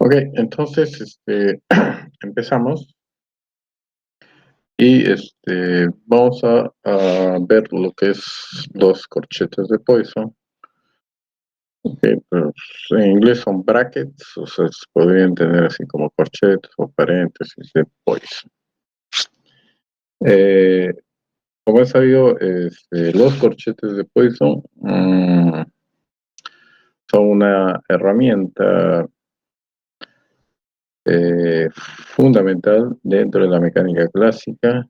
Ok, entonces empezamos y vamos a ver lo que es los corchetes de Poisson. Que, pues, en inglés son brackets, o sea, se podrían tener así como corchetes o paréntesis de Poisson. Como es sabido, los corchetes de Poisson son una herramienta fundamental dentro de la mecánica clásica.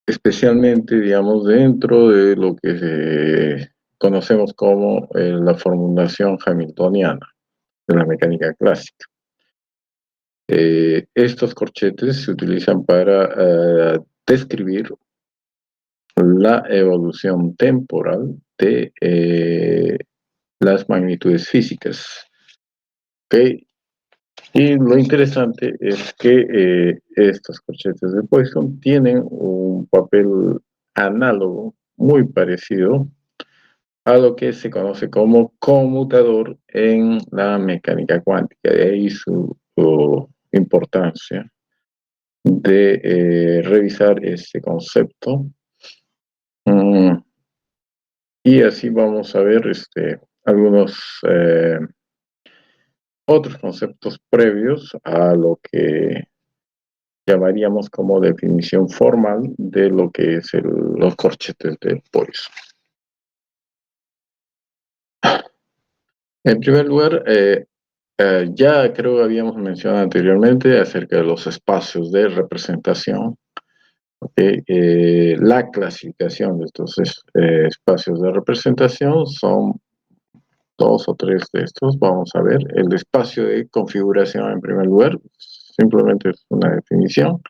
Especialmente, digamos, dentro de lo que conocemos como la formulación hamiltoniana de la mecánica clásica. Estos corchetes se utilizan para describir la evolución temporal de las magnitudes físicas. ¿Okay? Y lo interesante es que estos corchetes de Poisson tienen un papel análogo, muy parecido a lo que se conoce como conmutador en la mecánica cuántica. De ahí su importancia de revisar este concepto. Y así vamos a ver algunos otros conceptos previos a lo que llamaríamos como definición formal de lo que es los corchetes de Poisson. En primer lugar, ya creo que habíamos mencionado anteriormente acerca de los espacios de representación. La clasificación de estos espacios de representación son dos o tres de estos. Vamos a ver el espacio de configuración en primer lugar, simplemente es una definición.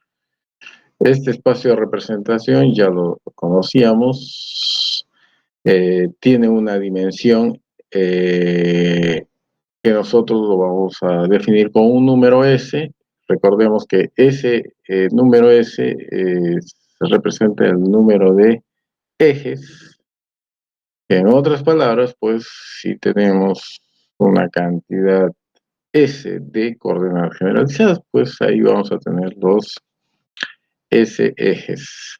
Este espacio de representación ya lo conocíamos, tiene una dimensión que nosotros lo vamos a definir con un número S. Recordemos que ese número S representa el número de ejes. En otras palabras, pues si tenemos una cantidad S de coordenadas generalizadas, pues ahí vamos a tener los S ejes.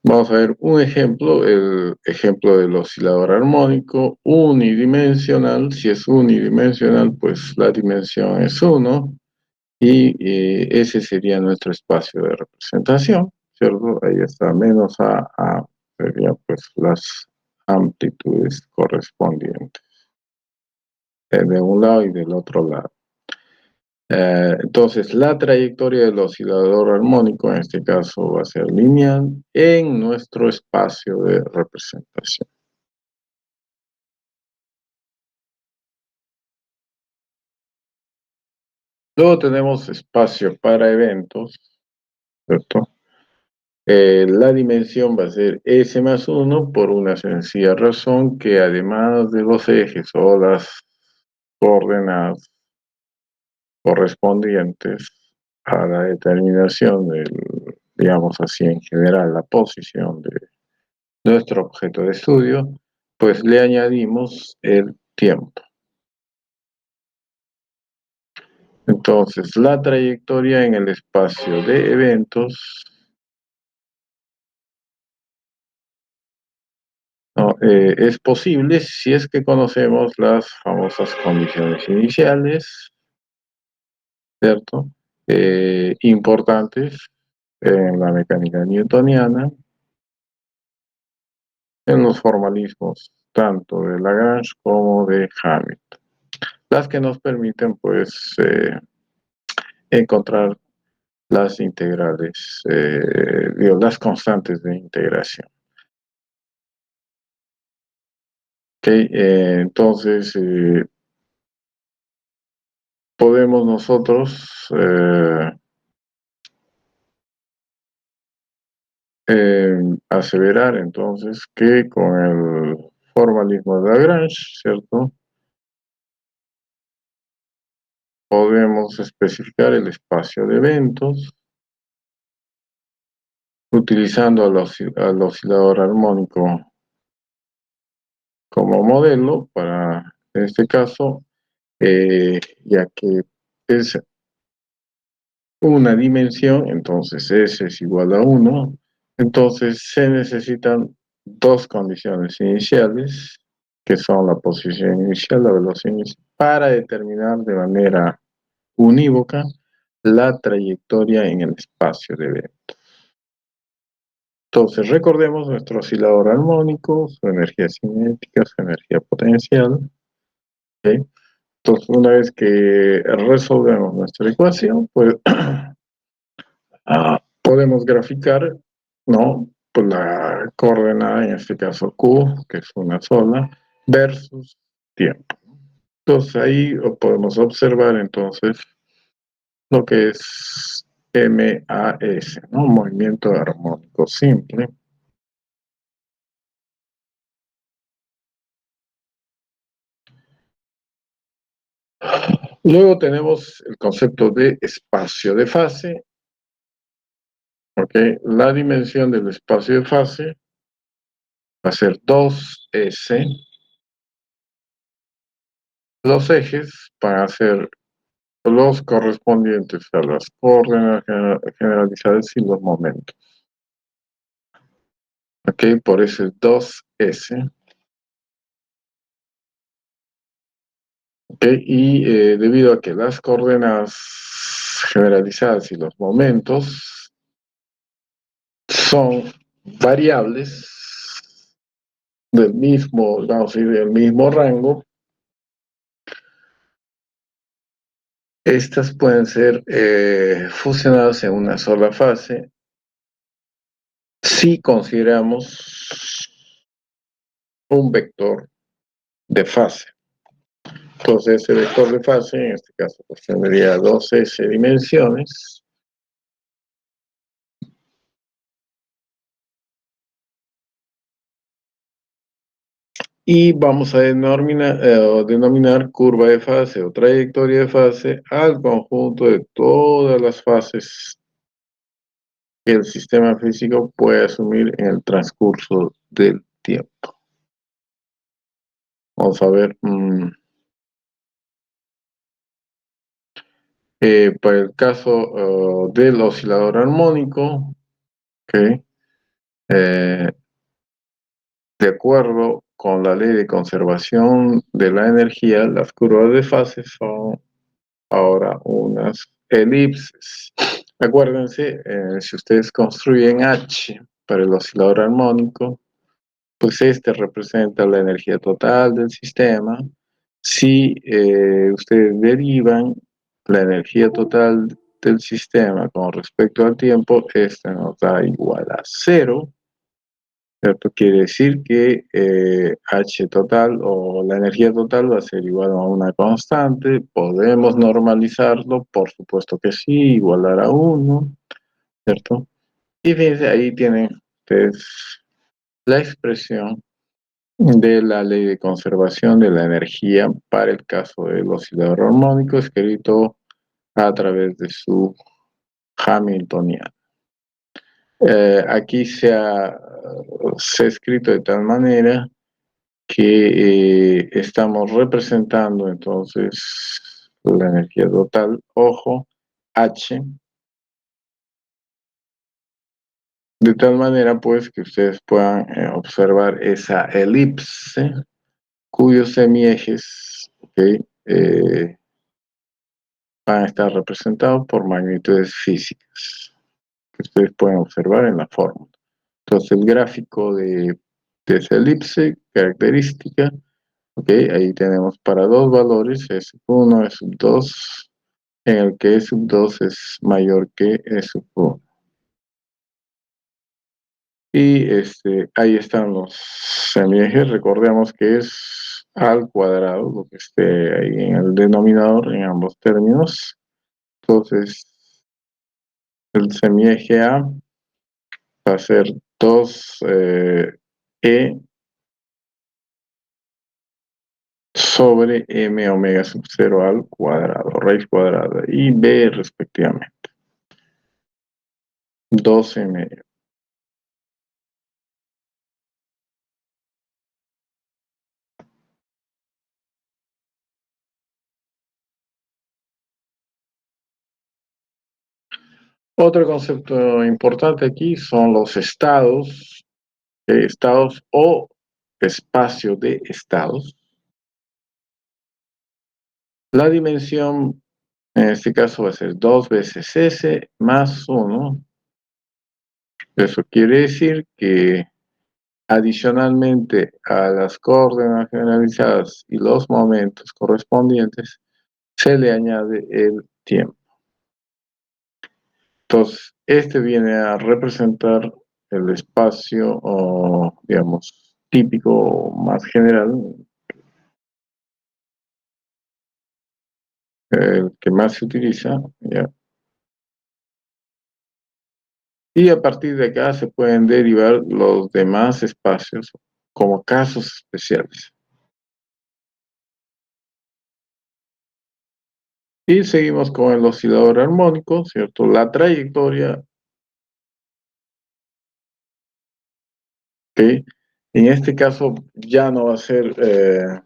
Vamos a ver un ejemplo, el ejemplo del oscilador armónico unidimensional. Si es unidimensional, pues la dimensión es 1 y ese sería nuestro espacio de representación, ¿cierto? Ahí está, menos A serían pues las amplitudes correspondientes de un lado y del otro lado. Entonces, la trayectoria del oscilador armónico, en este caso, va a ser lineal en nuestro espacio de representación. Luego tenemos espacio para eventos, ¿cierto? La dimensión va a ser S más 1 por una sencilla razón que además de los ejes o las coordenadas correspondientes a la determinación del, digamos así en general, la posición de nuestro objeto de estudio, pues le añadimos el tiempo. Entonces, la trayectoria en el espacio de eventos es posible si es que conocemos las famosas condiciones iniciales, ¿cierto? Importantes en la mecánica newtoniana, en los formalismos tanto de Lagrange como de Hamilton, las que nos permiten pues encontrar las integrales, las constantes de integración. Okay, entonces podemos nosotros aseverar entonces que con el formalismo de Lagrange, ¿cierto? Podemos especificar el espacio de eventos utilizando al oscilador armónico como modelo para este caso, ya que es una dimensión, entonces S es igual a 1, entonces se necesitan dos condiciones iniciales, que son la posición inicial, la velocidad inicial, para determinar de manera unívoca la trayectoria en el espacio de evento. Entonces, recordemos nuestro oscilador armónico, su energía cinética, su energía potencial. ¿Okay? Entonces, una vez que resolvemos nuestra ecuación, pues podemos graficar, ¿no? Pues la coordenada, en este caso Q, que es una sola, versus tiempo. Entonces, ahí podemos observar entonces lo que es MAS, ¿no? Movimiento armónico simple. Luego tenemos el concepto de espacio de fase. ¿Okay? La dimensión del espacio de fase va a ser 2S. Los ejes van a ser los correspondientes a las coordenadas generalizadas y los momentos. ¿Ok? Por eso es 2S. ¿Ok? Y debido a que las coordenadas generalizadas y los momentos son variables del mismo, vamos a decir, del mismo rango, estas pueden ser fusionadas en una sola fase si consideramos un vector de fase. Entonces, ese vector de fase, en este caso, pues tendría 2S dimensiones. Y vamos a denominar curva de fase o trayectoria de fase al conjunto de todas las fases que el sistema físico puede asumir en el transcurso del tiempo. Vamos a ver, para el caso del oscilador armónico, okay, de acuerdo con la ley de conservación de la energía, las curvas de fase son ahora unas elipses. Acuérdense, si ustedes construyen H para el oscilador armónico, pues este representa la energía total del sistema. Si ustedes derivan la energía total del sistema con respecto al tiempo, esta nos da igual a cero. ¿Cierto? Quiere decir que H total o la energía total va a ser igual a una constante. Podemos normalizarlo, por supuesto que sí, igualar a 1, ¿cierto? Y fíjense, ahí tienen ustedes la expresión de la ley de conservación de la energía para el caso del oscilador armónico, escrito a través de su Hamiltoniano. Aquí se ha escrito de tal manera que estamos representando entonces la energía total, ojo, H, de tal manera pues que ustedes puedan observar esa elipse cuyos semiejes, okay, van a estar representados por magnitudes físicas que ustedes pueden observar en la fórmula. Entonces el gráfico de esa elipse característica, okay, ahí tenemos para dos valores, S1, S2, en el que E sub 2 es mayor que E sub 1. Y ahí están los semiejes, recordemos que es al cuadrado, lo que esté ahí en el denominador en ambos términos. Entonces, el semieje A va a ser 2E sobre M omega sub 0 al cuadrado, raíz cuadrada, y B respectivamente, 2M. Otro concepto importante aquí son los estados o espacio de estados. La dimensión, en este caso, va a ser 2 veces S más 1. Eso quiere decir que adicionalmente a las coordenadas generalizadas y los momentos correspondientes, se le añade el tiempo. Entonces, este viene a representar el espacio, o, digamos, típico o más general, el que más se utiliza, ¿ya? Y a partir de acá se pueden derivar los demás espacios como casos especiales. Y seguimos con el oscilador armónico, ¿cierto? La trayectoria, que en este caso ya no va a ser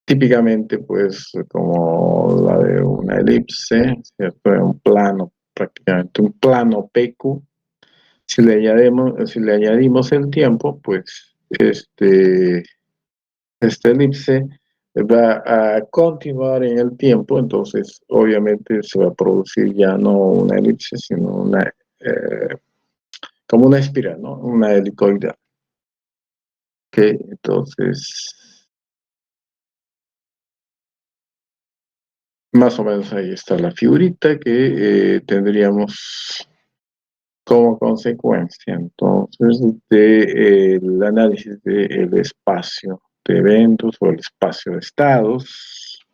típicamente pues como la de una elipse, ¿cierto? Un plano, prácticamente un plano PQ. Si le añadimos el tiempo, pues esta elipse va a continuar en el tiempo, entonces obviamente se va a producir ya no una elipse, sino como una espiral, ¿no? Una helicoidal. Ok, entonces más o menos ahí está la figurita que tendríamos como consecuencia, entonces, del análisis del espacio de eventos o el espacio de estados,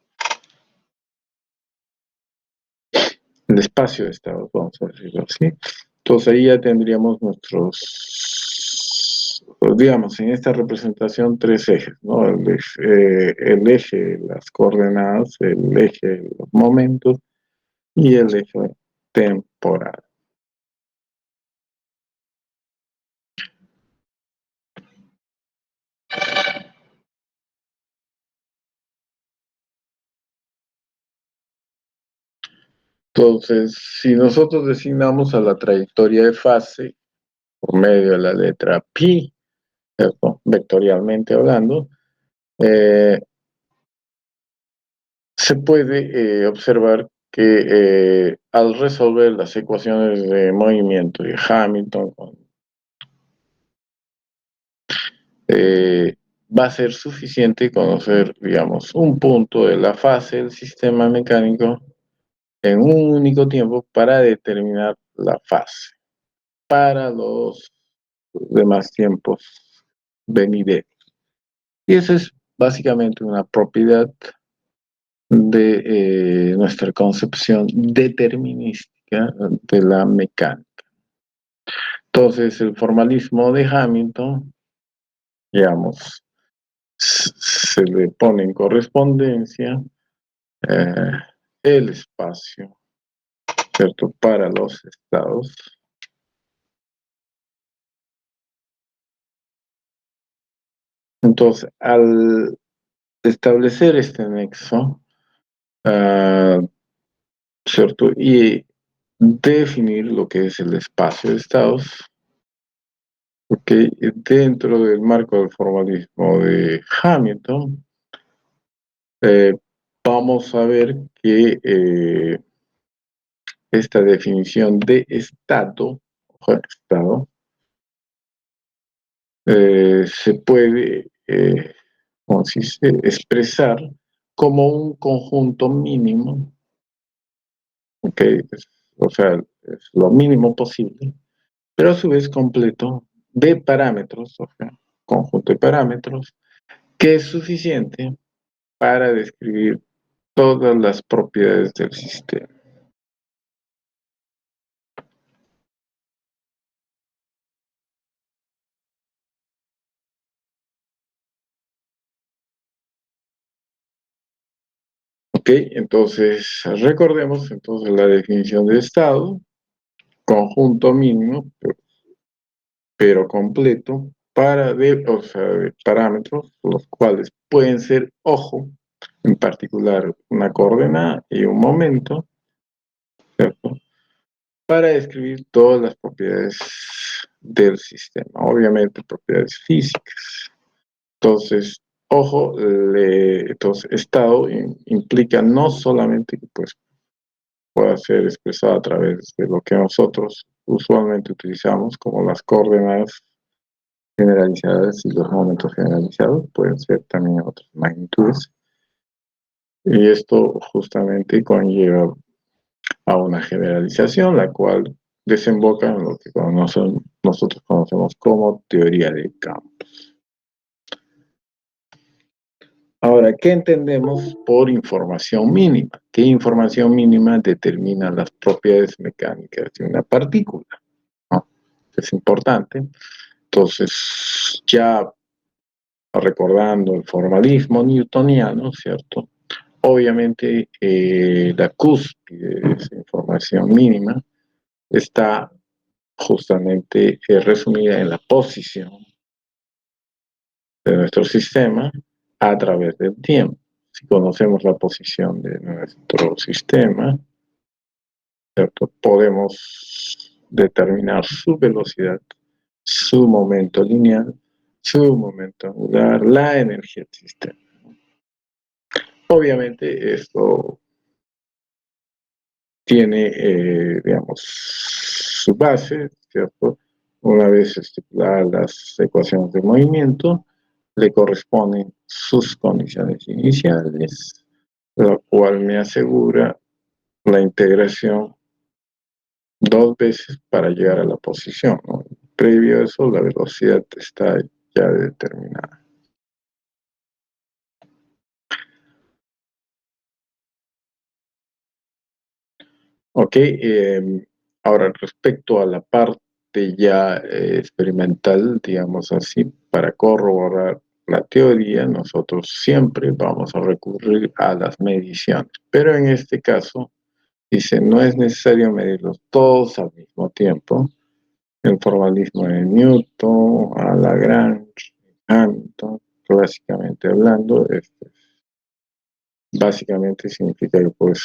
el espacio de estados, vamos a decirlo así. Entonces ahí ya tendríamos nuestros, pues, digamos, en esta representación tres ejes, ¿no? El eje de las coordenadas, el eje de los momentos y el eje temporal. Entonces, si nosotros designamos a la trayectoria de fase por medio de la letra pi, ¿cierto? Vectorialmente hablando, eh, se puede observar que al resolver las ecuaciones de movimiento de Hamilton, va a ser suficiente conocer, digamos, un punto de la fase del sistema mecánico en un único tiempo para determinar la fase para los demás tiempos venideros. Y esa es básicamente una propiedad de nuestra concepción determinística de la mecánica. Entonces, el formalismo de Hamilton, digamos, se le pone en correspondencia eh, el espacio, ¿cierto?, para los estados. Entonces, al establecer este nexo, ¿cierto? Y definir lo que es el espacio de estados, ¿ok? Dentro del marco del formalismo de Hamilton, eh, vamos a ver que esta definición de estado se puede, ¿cómo se dice?, expresar como un conjunto mínimo, ¿ok? O sea, es lo mínimo posible, pero a su vez completo de parámetros, o sea, conjunto de parámetros, que es suficiente para describir todas las propiedades del sistema. ¿Ok? Entonces, recordemos entonces la definición de estado, conjunto mínimo, pero completo, o sea, de parámetros, los cuales pueden ser, ojo, en particular una coordenada y un momento, ¿cierto? para describir todas las propiedades del sistema, obviamente propiedades físicas. Entonces, ojo, entonces estado implica no solamente que pues, pueda ser expresado a través de lo que nosotros usualmente utilizamos como las coordenadas generalizadas y los momentos generalizados, pueden ser también otras magnitudes. Y esto justamente conlleva a una generalización, la cual desemboca en lo que nosotros conocemos como teoría de campos. Ahora, ¿qué entendemos por información mínima? ¿Qué información mínima determina las propiedades mecánicas de una partícula? ¿No? Es importante. Entonces, ya recordando el formalismo newtoniano, ¿cierto? Obviamente, la cúspide de esa información mínima está justamente resumida en la posición de nuestro sistema a través del tiempo. Si conocemos la posición de nuestro sistema, ¿cierto? Podemos determinar su velocidad, su momento lineal, su momento angular, la energía del sistema. Obviamente esto tiene, digamos, su base, ¿cierto? Una vez estipuladas las ecuaciones de movimiento, le corresponden sus condiciones iniciales, lo cual me asegura la integración dos veces para llegar a la posición, ¿no? Previo a eso, la velocidad está ya determinada. Ok, ahora respecto a la parte ya experimental, digamos así, para corroborar la teoría, nosotros siempre vamos a recurrir a las mediciones, pero en este caso, dice, no es necesario medirlos todos al mismo tiempo. El formalismo de Newton, a Lagrange, Hamilton, clásicamente hablando, básicamente significa que pues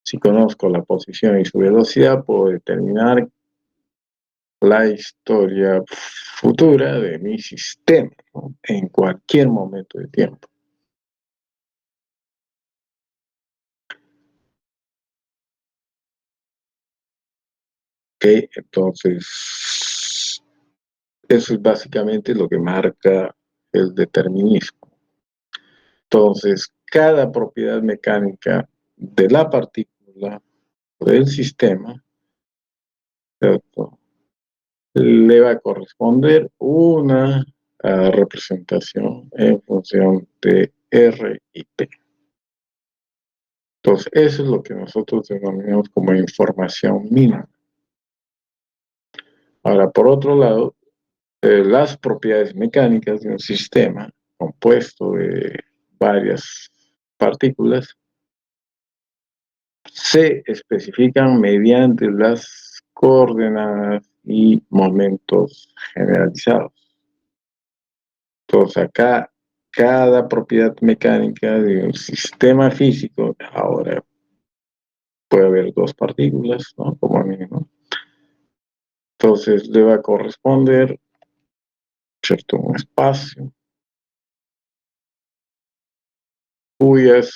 si conozco la posición y su velocidad, puedo determinar la historia futura de mi sistema, ¿no? En cualquier momento de tiempo. ¿Okay? Entonces, eso es básicamente lo que marca el determinismo. Entonces, cada propiedad mecánica de la partícula o del sistema, ¿cierto? Le va a corresponder una representación en función de R y P. Entonces, eso es lo que nosotros denominamos como información mínima. Ahora, por otro lado, las propiedades mecánicas de un sistema compuesto de varias partículas se especifican mediante las coordenadas y momentos generalizados. Entonces, acá, cada propiedad mecánica de un sistema físico, ahora puede haber dos partículas, ¿no? Como mínimo. Entonces, le va a corresponder, ¿cierto? Un espacio cuyas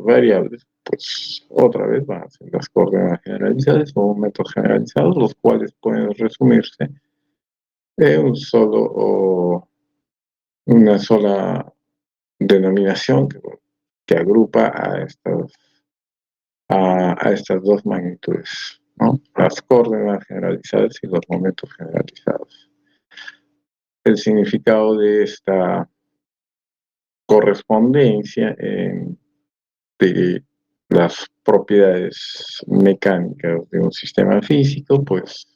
variables, pues otra vez van a ser las coordenadas generalizadas o momentos generalizados, los cuales pueden resumirse en una sola denominación que agrupa a estas dos magnitudes, ¿no? Las coordenadas generalizadas y los momentos generalizados. El significado de esta correspondencia de las propiedades mecánicas de un sistema físico, pues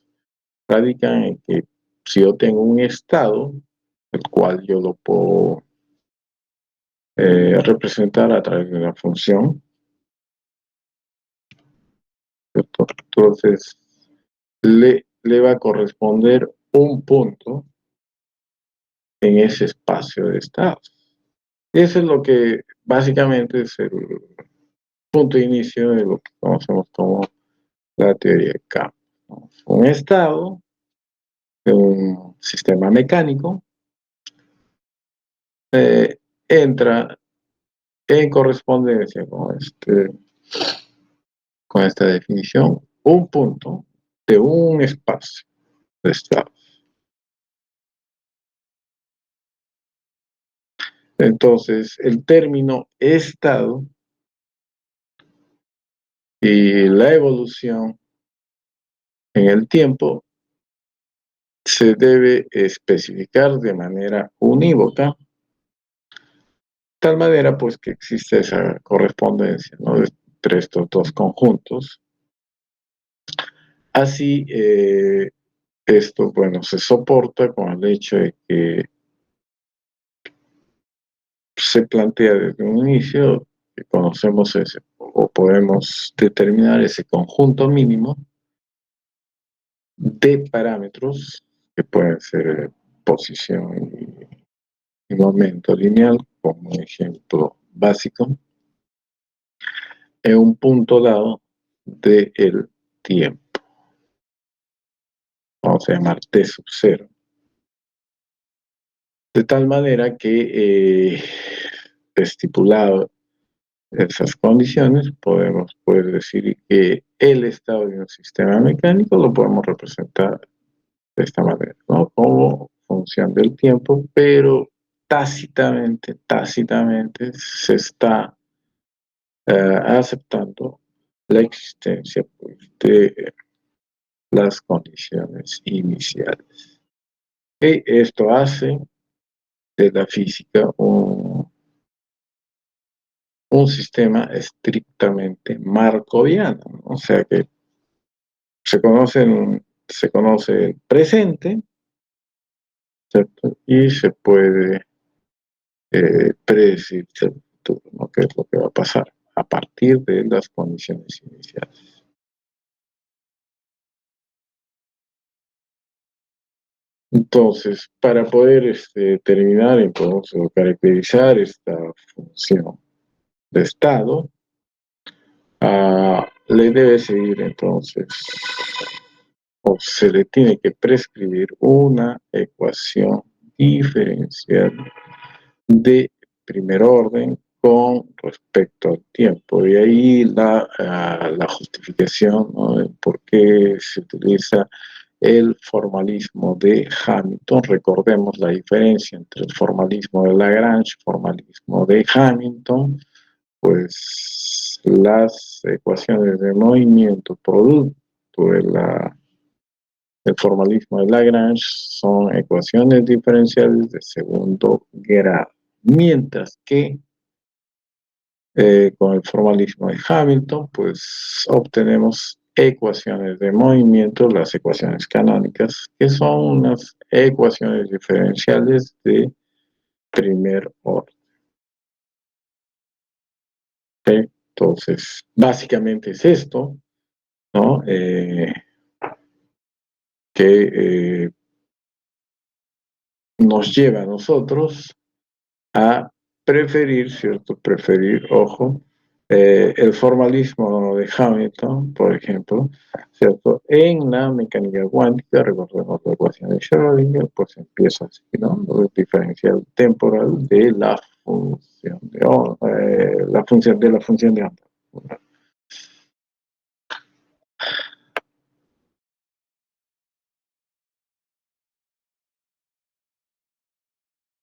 radican en que si yo tengo un estado, el cual yo lo puedo representar a través de una función, ¿cierto? Entonces le va a corresponder un punto en ese espacio de estados. Eso es lo que básicamente es el punto de inicio de lo que conocemos como la teoría de campos, ¿no? Un estado, un sistema mecánico, entra en correspondencia con esta definición, un punto de un espacio de estado. Entonces, el término estado y la evolución en el tiempo se debe especificar de manera unívoca, tal manera pues que existe esa correspondencia, ¿no?, entre estos dos conjuntos. Así, esto, bueno, se soporta con el hecho de que se plantea desde un inicio que conocemos ese, o podemos determinar ese conjunto mínimo de parámetros que pueden ser posición y momento lineal, como un ejemplo básico, en un punto dado del tiempo. Vamos a llamar t sub 0. De tal manera que, estipulado esas condiciones, podemos decir que el estado de un sistema mecánico lo podemos representar de esta manera, ¿no?, como función del tiempo, pero tácitamente se está aceptando la existencia, pues, de las condiciones iniciales. Y esto hace de la física un sistema estrictamente markoviano, ¿no? O sea que se conoce el presente, ¿cierto?, y se puede predecir el futuro, ¿no?, qué es lo que va a pasar a partir de las condiciones iniciales. Entonces, para poder determinar entonces o caracterizar esta función de estado, le debe seguir entonces, o se le tiene que prescribir una ecuación diferencial de primer orden con respecto al tiempo. De ahí la justificación, ¿no?, de por qué se utiliza el formalismo de Hamilton. Recordemos la diferencia entre el formalismo de Lagrange y el formalismo de Hamilton. Pues las ecuaciones de movimiento producto del formalismo de Lagrange son ecuaciones diferenciales de segundo grado, mientras que con el formalismo de Hamilton pues obtenemos ecuaciones de movimiento, las ecuaciones canónicas, que son unas ecuaciones diferenciales de primer orden. ¿Okay? Entonces, básicamente es esto, ¿no?, que nos lleva a nosotros a preferir, ¿cierto? Ojo, el formalismo de Hamilton, por ejemplo, ¿cierto? En la mecánica cuántica, recordemos la ecuación de Schrödinger, pues empieza así, ¿no?, el diferencial temporal de la función de onda, la función de onda.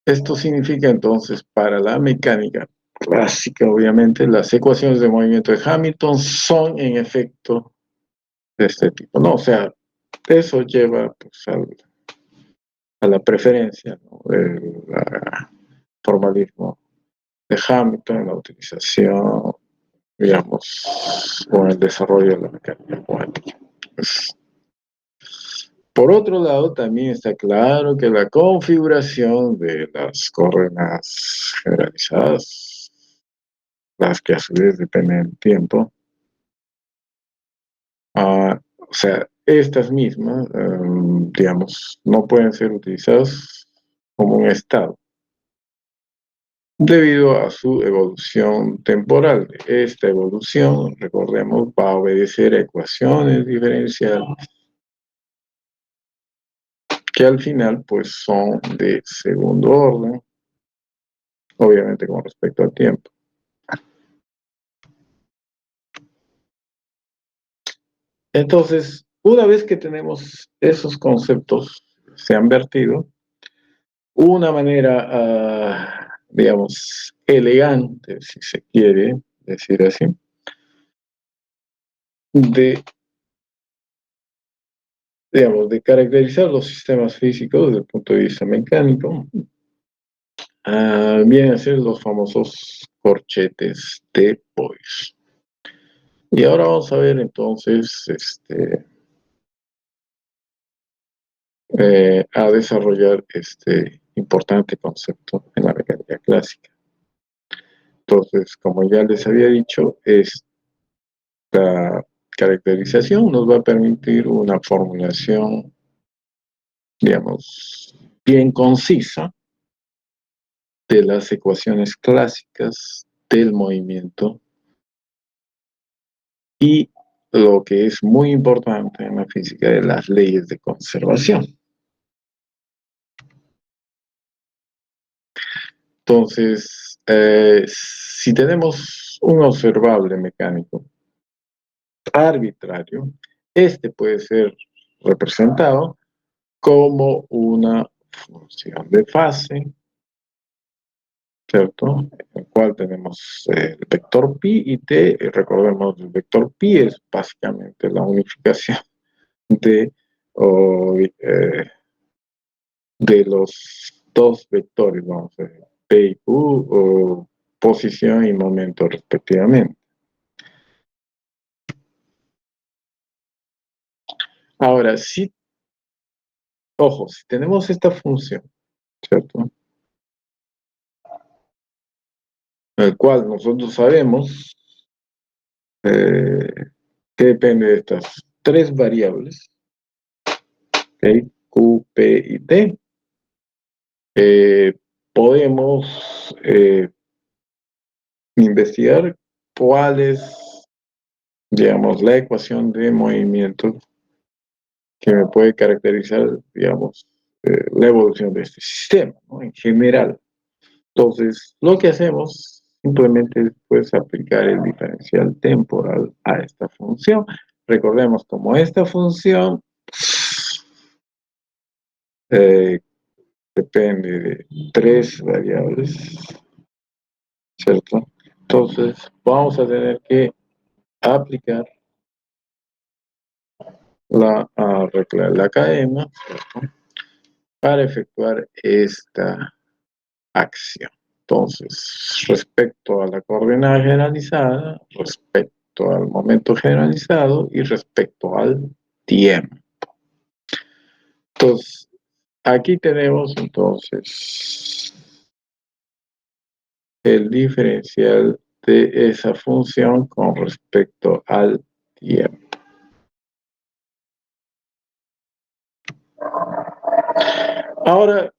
Esto significa entonces para la mecánica clásica, obviamente, las ecuaciones de movimiento de Hamilton son en efecto de este tipo, ¿no? O sea, eso lleva pues, a la preferencia, ¿no?, del formalismo de Hamilton en la utilización, digamos, o en el desarrollo de la mecánica cuántica. Pues, por otro lado, también está claro que la configuración de las coordenadas generalizadas, las que a su vez dependen del tiempo, o sea, estas mismas, digamos, no pueden ser utilizadas como un estado. debido a su evolución temporal. Esta evolución, recordemos, va a obedecer a ecuaciones diferenciales que al final pues son de segundo orden, obviamente con respecto al tiempo. Entonces, una vez que tenemos esos conceptos, se han vertido, una manera, digamos, elegante, si se quiere decir así, de, digamos, de caracterizar los sistemas físicos desde el punto de vista mecánico, vienen a ser los famosos corchetes de Boyce. Y ahora vamos a ver entonces a desarrollar este importante concepto en la mecánica clásica. Entonces, como ya les había dicho, esta caracterización nos va a permitir una formulación, digamos, bien concisa de las ecuaciones clásicas del movimiento y lo que es muy importante en la física de las leyes de conservación. Entonces, si tenemos un observable mecánico arbitrario, este puede ser representado como una función de fase, ¿cierto? En el cual tenemos el vector pi y t, recordemos, el vector pi es básicamente la unificación de, o, de los dos vectores, vamos a ver, p y q, o posición y momento respectivamente. Ahora, si, ojo, si tenemos esta función, ¿cierto? El cual nosotros sabemos que depende de estas tres variables, ¿okay? Q, P y T. Podemos investigar cuál es, digamos, la ecuación de movimiento que me puede caracterizar, digamos, la evolución de este sistema, ¿no? En general. Entonces, lo que hacemos simplemente es pues, aplicar el diferencial temporal a esta función. Recordemos, como esta función eh, depende de tres variables, ¿cierto? Entonces, vamos a tener que aplicar la cadena, ¿cierto? Para efectuar esta acción. Entonces, respecto a la coordenada generalizada, respecto al momento generalizado y respecto al tiempo. Entonces, aquí tenemos entonces el diferencial de esa función con respecto al tiempo. Ahora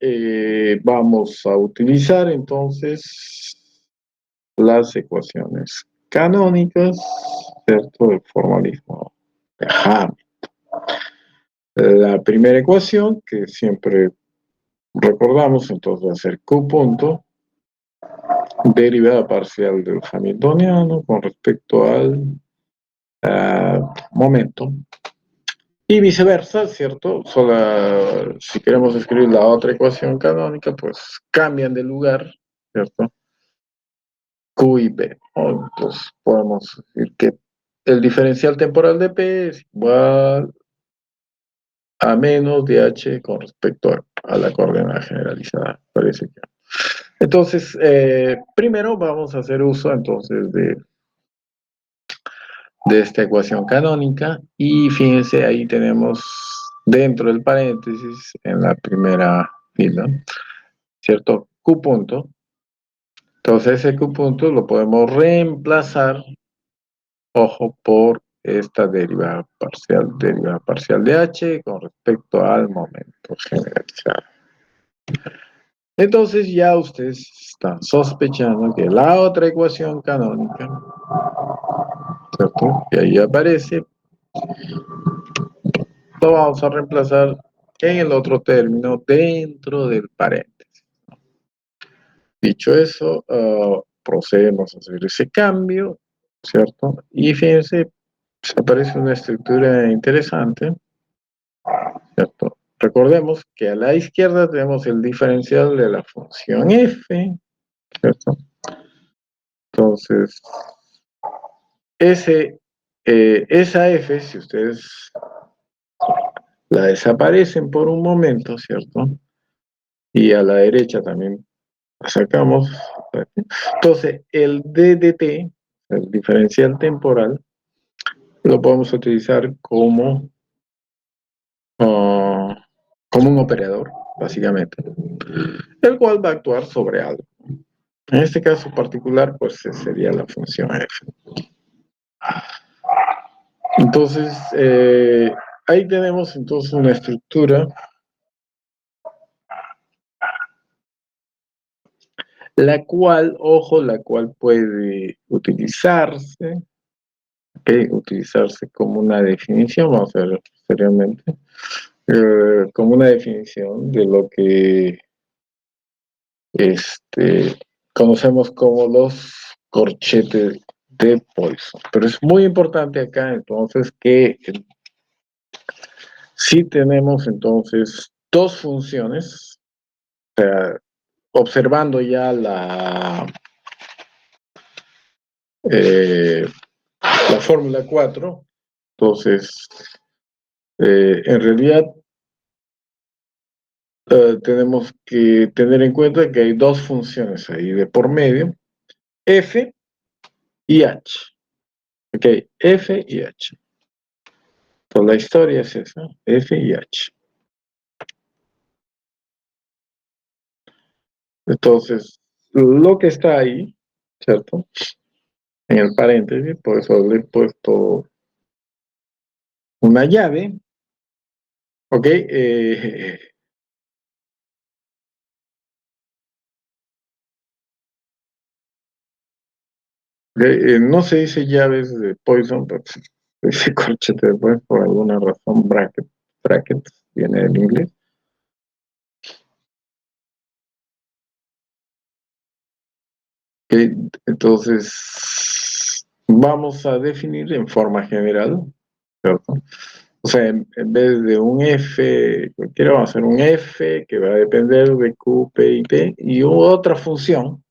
vamos a utilizar entonces las ecuaciones canónicas, ¿cierto? El formalismo de Hamilton. La primera ecuación, que siempre recordamos, entonces va a ser Q punto, derivada parcial del hamiltoniano con respecto al momento. Y viceversa, ¿cierto? Solo, si queremos escribir la otra ecuación canónica, pues cambian de lugar, ¿cierto? Q y P. Entonces podemos decir que el diferencial temporal de P es igual a menos dh con respecto a la coordenada generalizada. Parece que. Entonces, primero vamos a hacer uso entonces de esta ecuación canónica y fíjense, ahí tenemos dentro del paréntesis en la primera fila, ¿cierto? Q punto. Entonces ese Q punto lo podemos reemplazar, ojo, por esta derivada parcial de h con respecto al momento generalizado. Entonces ya ustedes están sospechando que la otra ecuación canónica, ¿cierto? Que ahí aparece, lo vamos a reemplazar en el otro término dentro del paréntesis. Dicho eso, procedemos a hacer ese cambio, ¿cierto? Y fíjense, aparece una estructura interesante, ¿cierto? Recordemos que a la izquierda tenemos el diferencial de la función f, ¿cierto? Entonces, esa f, si ustedes la desaparecen por un momento, ¿cierto? Y a la derecha también la sacamos. Entonces, el d de t, el diferencial temporal, lo podemos utilizar uh, como un operador, básicamente, el cual va a actuar sobre algo. En este caso particular, pues sería la función f. Entonces, ahí tenemos entonces una estructura, la cual, ojo, la cual puede utilizarse, ¿okay? Utilizarse como una definición, vamos a ver posteriormente, como una definición de lo que este, conocemos como los corchetes de Poisson. Pero es muy importante acá entonces que sí tenemos entonces dos funciones, o sea, observando ya eh, la fórmula 4, entonces en realidad tenemos que tener en cuenta que hay dos funciones ahí de por medio, f y h. Ok, f y h. Entonces la historia es esa, f y h. Entonces, lo que está ahí, ¿cierto? En el paréntesis, por eso le he puesto una llave, ¿ok? No se dice llaves de Poisson, pero se dice corchete de Poisson por alguna razón, bracket, viene del inglés. ¿Okay? Entonces, vamos a definir en forma general, ¿cierto? O sea, en vez de un f, cualquiera vamos a hacer un f que va a depender de q, p y t, y otra función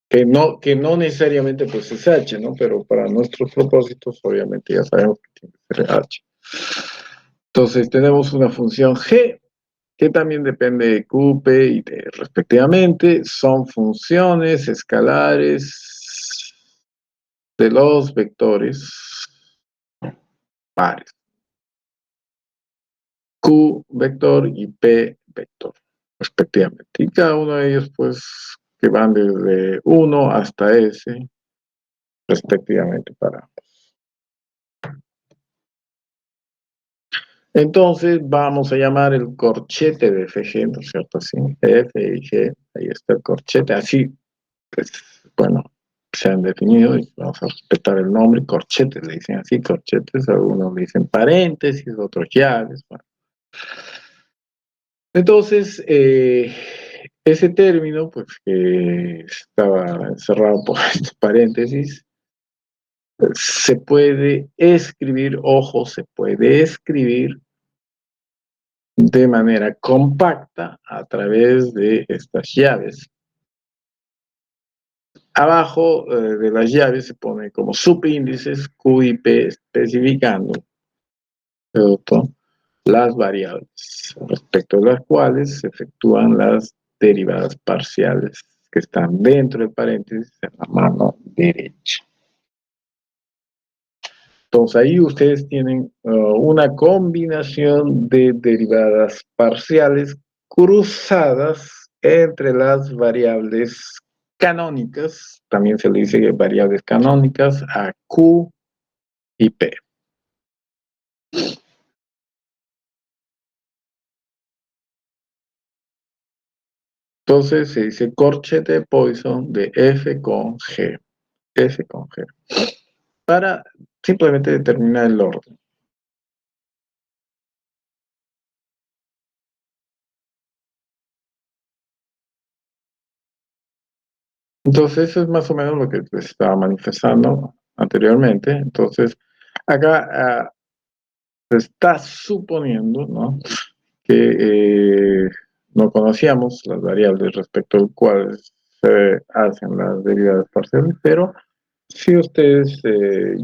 que no necesariamente pues es h, ¿no? Pero para nuestros propósitos, obviamente ya sabemos que tiene que ser h. Entonces tenemos una función g que también depende de q, p y t respectivamente. Son funciones escalares de los vectores pares. Q vector y P vector, respectivamente. Y cada uno de ellos, pues, que van desde 1 hasta S, respectivamente, para. Entonces, vamos a llamar el corchete de FG, ¿no es cierto? Así, F y G, ahí está el corchete. Así, pues, bueno, se han definido y vamos a respetar el nombre. Corchetes, le dicen así, corchetes. Algunos le dicen paréntesis, otros llaves. Bueno. Entonces, ese término, pues que estaba encerrado por este paréntesis, se puede escribir, ojo, se puede escribir de manera compacta a través de estas llaves. Abajo de las llaves se pone como subíndices Q y P especificando, ¿cierto?, las variables respecto a las cuales se efectúan las derivadas parciales que están dentro del paréntesis en la mano derecha. Entonces ahí ustedes tienen una combinación de derivadas parciales cruzadas entre las variables canónicas, también se le dice que variables canónicas a Q y P. Entonces se dice corchete de Poisson de F con G. F con G. Para simplemente determinar el orden. Entonces eso es más o menos lo que les estaba manifestando anteriormente. Entonces acá se está suponiendo, ¿no?, que no conocíamos las variables respecto al cual se hacen las derivadas parciales, pero si ustedes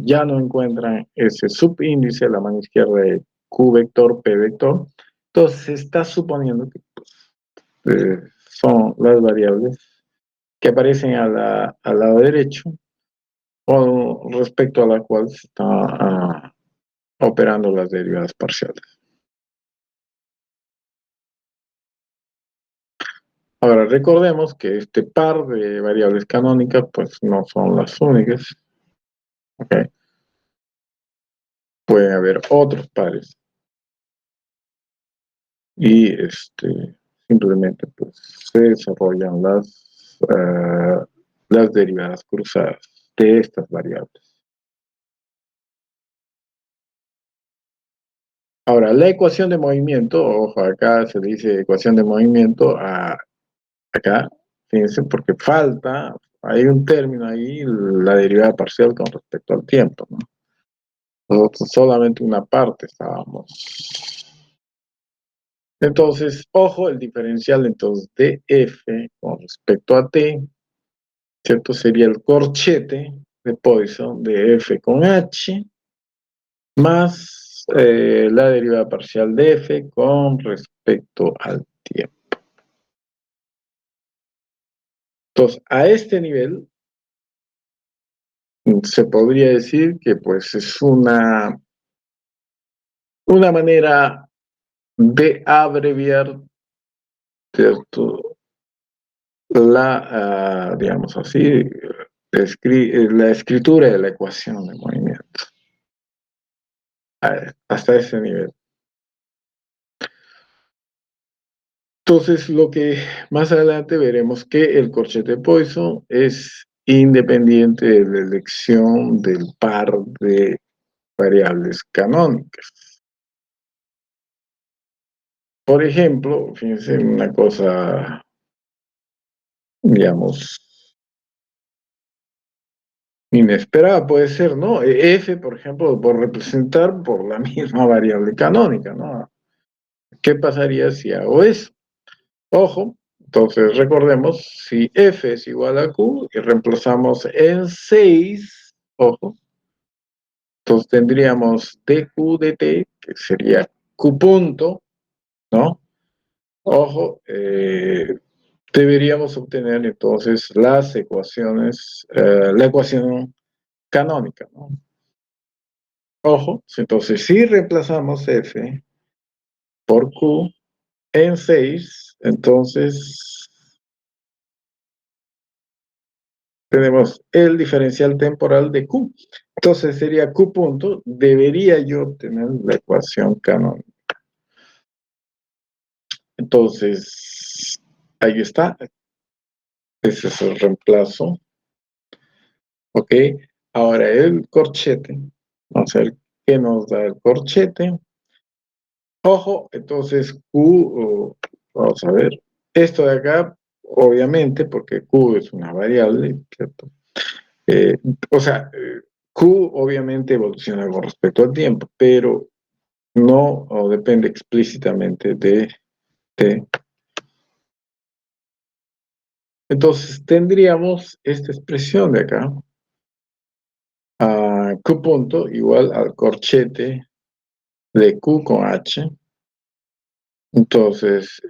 ya no encuentran ese subíndice a la mano izquierda de Q vector, P vector, entonces se está suponiendo que son las variables que aparecen al lado derecho o respecto a la cual se está operando las derivadas parciales. Ahora, recordemos que este par de variables canónicas pues no son las únicas, ¿ok? Pueden haber otros pares y simplemente pues se desarrollan las derivadas cruzadas de estas variables. Ahora, la ecuación de movimiento, ojo, acá se le dice ecuación de movimiento acá, fíjense, porque falta, hay un término ahí, la derivada parcial con respecto al tiempo, ¿no? Nosotros solamente una parte estábamos. Entonces, ojo, el diferencial entonces de F con respecto a T, ¿cierto? Sería el corchete de Poisson de F con H más la derivada parcial de F con respecto al tiempo. Entonces, a este nivel se podría decir que pues es una manera de abreviar, ¿cierto?, digamos así, la escritura de la ecuación de movimiento. Hasta ese nivel. Entonces, lo que más adelante veremos que el corchete de Poisson es independiente de la elección del par de variables canónicas. Por ejemplo, fíjense una cosa, digamos, inesperada puede ser, ¿no? F, por ejemplo, por representar por la misma variable canónica, ¿no? ¿Qué pasaría si hago eso? Ojo, entonces recordemos, si F es igual a Q y reemplazamos en 6, ojo, entonces tendríamos dQ dt, que sería Q punto, ¿no? Ojo, deberíamos obtener entonces las ecuaciones, la ecuación canónica, ¿no? Ojo, entonces si reemplazamos F por Q en 6, entonces tenemos el diferencial temporal de Q. Entonces sería Q punto, debería yo obtener la ecuación canónica. Entonces, ahí está. Ese es el reemplazo. ¿Ok? Ahora el corchete. Vamos a ver qué nos da el corchete. Ojo, entonces Q, vamos a ver. Esto de acá, obviamente, porque Q es una variable, ¿cierto? Eh, o sea, Q obviamente evoluciona con respecto al tiempo, pero no depende explícitamente de T. Entonces tendríamos esta expresión de acá, a Q punto igual al corchete de Q con H. Entonces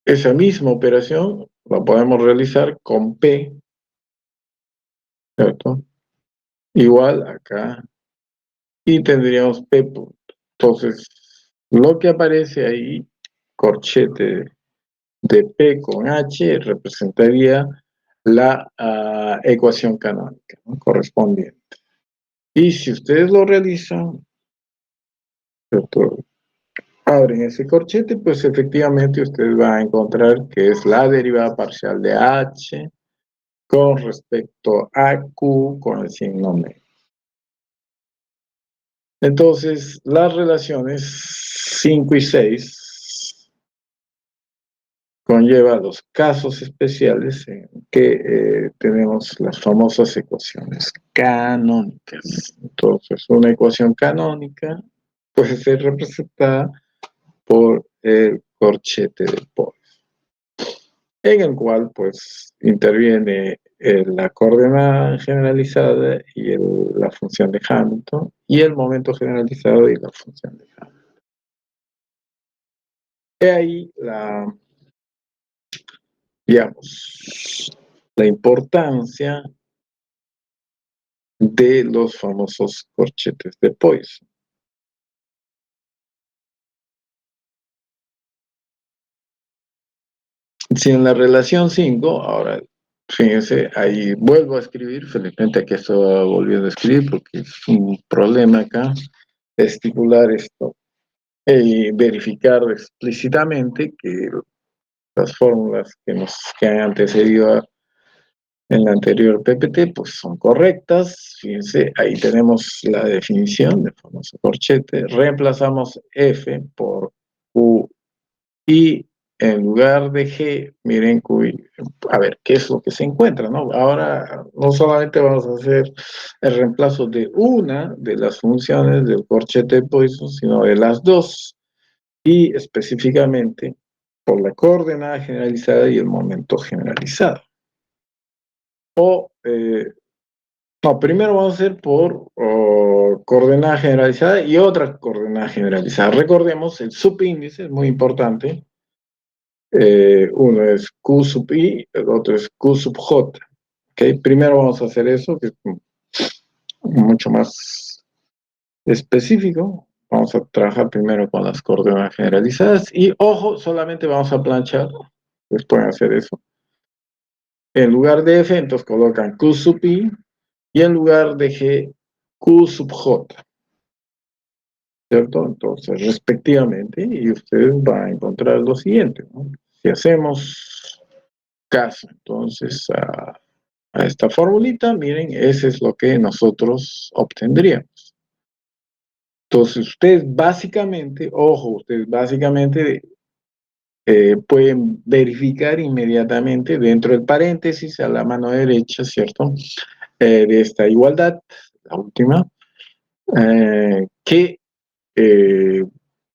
esa misma operación la podemos realizar con P, ¿cierto? Igual acá. Y tendríamos P punto. Entonces, lo que aparece ahí, corchete de P con H, representaría la ecuación canónica, ¿no?, correspondiente. Y si ustedes lo realizan, ¿cierto?, Ahora, en ese corchete, pues efectivamente usted va a encontrar que es la derivada parcial de h con respecto a q con el signo menos. Entonces, las relaciones 5 y 6 conlleva los casos especiales en que tenemos las famosas ecuaciones canónicas. Entonces, una ecuación canónica puede ser representada por el corchete de Poisson, en el cual pues interviene la coordenada generalizada y la función de Hamilton, y el momento generalizado y la función de Hamilton. He ahí digamos, la importancia de los famosos corchetes de Poisson. Si en la relación 5, ahora fíjense, ahí vuelvo a escribir, felizmente aquí estoy volviendo a escribir porque es un problema acá estipular esto y verificar explícitamente que las fórmulas que han antecedido en la anterior PPT pues son correctas. Fíjense, ahí tenemos la definición del famoso corchete. Reemplazamos F por Q y en lugar de G, miren Q, a ver qué es lo que se encuentra, ¿no? Ahora no solamente vamos a hacer el reemplazo de una de las funciones del corchete de Poisson, sino de las dos, y específicamente por la coordenada generalizada y el momento generalizado. No, primero vamos a hacer por coordenada generalizada y otra coordenada generalizada. Recordemos, el subíndice es muy importante. Uno es Q sub I, el otro es Q sub J. ¿Okay? Primero vamos a hacer eso, que es mucho más específico. Vamos a trabajar primero con las coordenadas generalizadas y, ojo, solamente vamos a planchar. Ustedes pueden hacer eso. En lugar de F, entonces colocan Q sub I y en lugar de G, Q sub J. ¿Cierto? Entonces, respectivamente, y ustedes van a encontrar lo siguiente, ¿no? Si hacemos caso, entonces, a esta formulita, miren, ese es lo que nosotros obtendríamos. Entonces, ustedes básicamente, ojo, ustedes básicamente pueden verificar inmediatamente dentro del paréntesis a la mano derecha, ¿cierto? De esta igualdad, la última, que eh,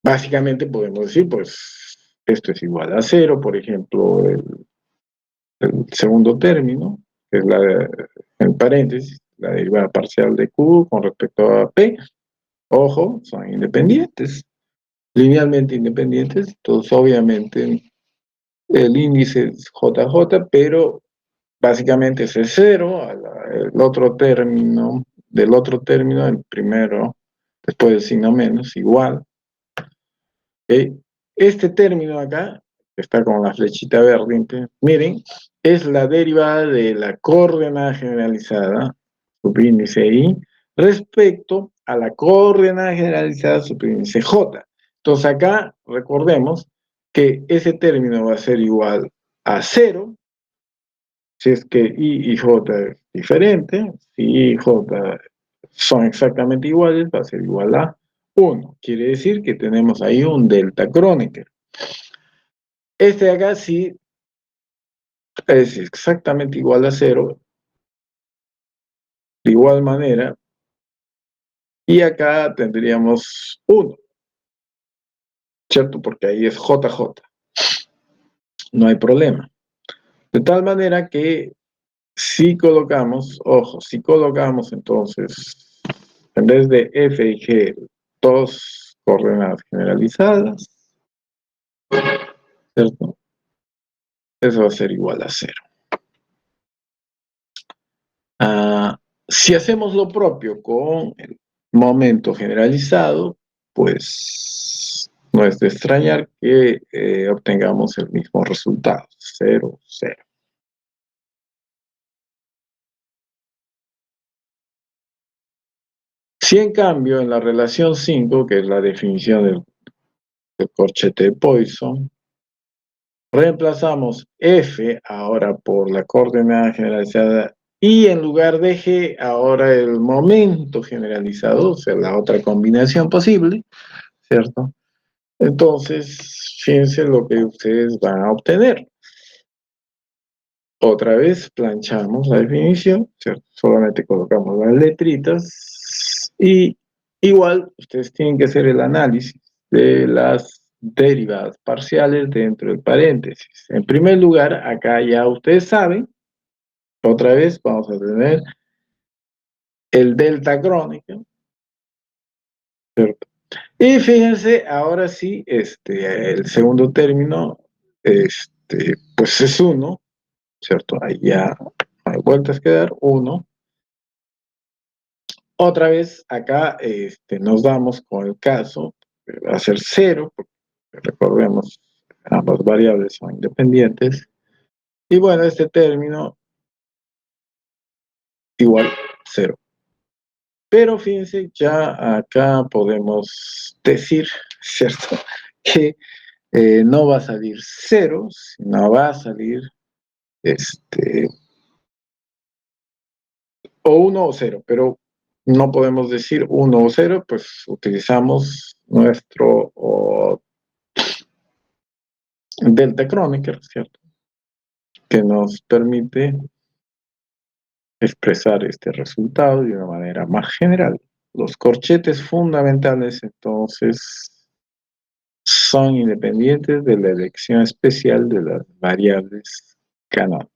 básicamente podemos decir, pues, esto es igual a cero, por ejemplo, el segundo término, que es en paréntesis, la derivada parcial de Q con respecto a P, ojo, son independientes, linealmente independientes, entonces obviamente el índice es JJ, pero básicamente es el cero, el otro término, del otro término, el primero, después del signo menos, igual. Este término acá, que está con la flechita verde, miren, es la derivada de la coordenada generalizada, subíndice I, respecto a la coordenada generalizada, subíndice J. Entonces acá, recordemos que ese término va a ser igual a cero, si es que I y J es diferente, si I y J son exactamente iguales, va a ser igual a 1. Quiere decir que tenemos ahí un delta Kronecker. Este de acá sí es exactamente igual a 0, de igual manera, y acá tendríamos 1, ¿cierto? Porque ahí es JJ, no hay problema. De tal manera que si colocamos, ojo, si colocamos entonces, en vez de F y G, dos coordenadas generalizadas, ¿cierto? Eso va a ser igual a 0. Si hacemos lo propio con el momento generalizado, pues no es de extrañar que obtengamos el mismo resultado, 0, 0. Si en cambio en la relación 5, que es la definición el corchete de Poisson. Reemplazamos F ahora por la coordenada generalizada y en lugar de G, ahora el momento generalizado, o sea, la otra combinación posible, ¿cierto? Entonces, fíjense lo que ustedes van a obtener. Otra vez planchamos la definición, ¿cierto? Solamente colocamos las letritas y igual ustedes tienen que hacer el análisis de las derivadas parciales dentro del paréntesis. En primer lugar, acá ya ustedes saben, otra vez vamos a tener el delta crónico, ¿cierto? Y fíjense, ahora sí, el segundo término, pues es 1, ¿cierto? Ahí ya no hay vueltas que dar, 1. Otra vez, acá nos damos con el caso, va a ser 0, porque recordemos, ambas variables son independientes. Y bueno, este término igual 0. Pero fíjense, ya acá podemos decir, ¿cierto? Que no va a salir 0, sino va a salir o 1 o 0, pero no podemos decir 1 o 0, pues utilizamos nuestro delta Kronecker, ¿cierto? Que nos permite expresar este resultado de una manera más general. Los corchetes fundamentales, entonces, son independientes de la elección especial de las variables canónicas.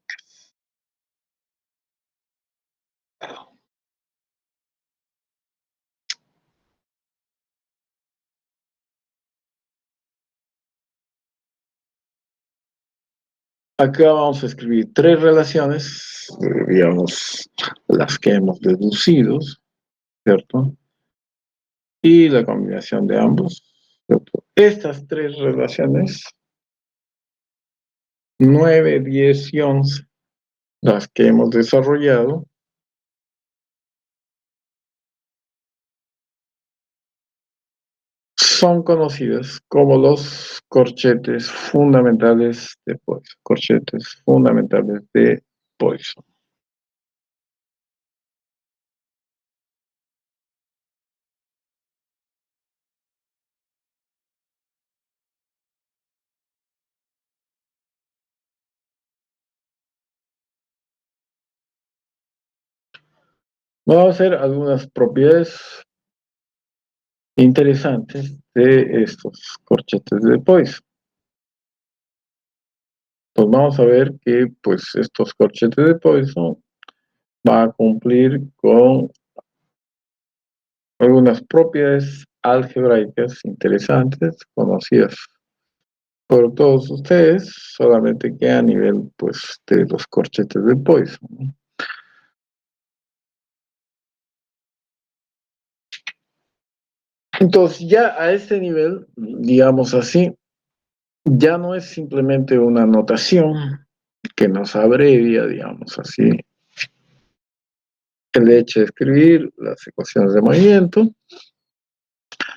Acá vamos a escribir tres relaciones, digamos, las que hemos deducido, ¿cierto? Y la combinación de ambos, ¿cierto? Estas tres relaciones, 9, 10 y 11, las que hemos desarrollado, son conocidas como los corchetes fundamentales de Poisson. Corchetes fundamentales de Poisson. Vamos a hacer algunas propiedades interesantes de estos corchetes de Poisson. Pues vamos a ver que pues, estos corchetes de Poisson van a cumplir con algunas propiedades algebraicas interesantes, conocidas por todos ustedes, solamente que a nivel pues, de los corchetes de Poisson, ¿no? Entonces, ya a este nivel, digamos así, ya no es simplemente una notación que nos abrevia, digamos así, el hecho de escribir las ecuaciones de movimiento,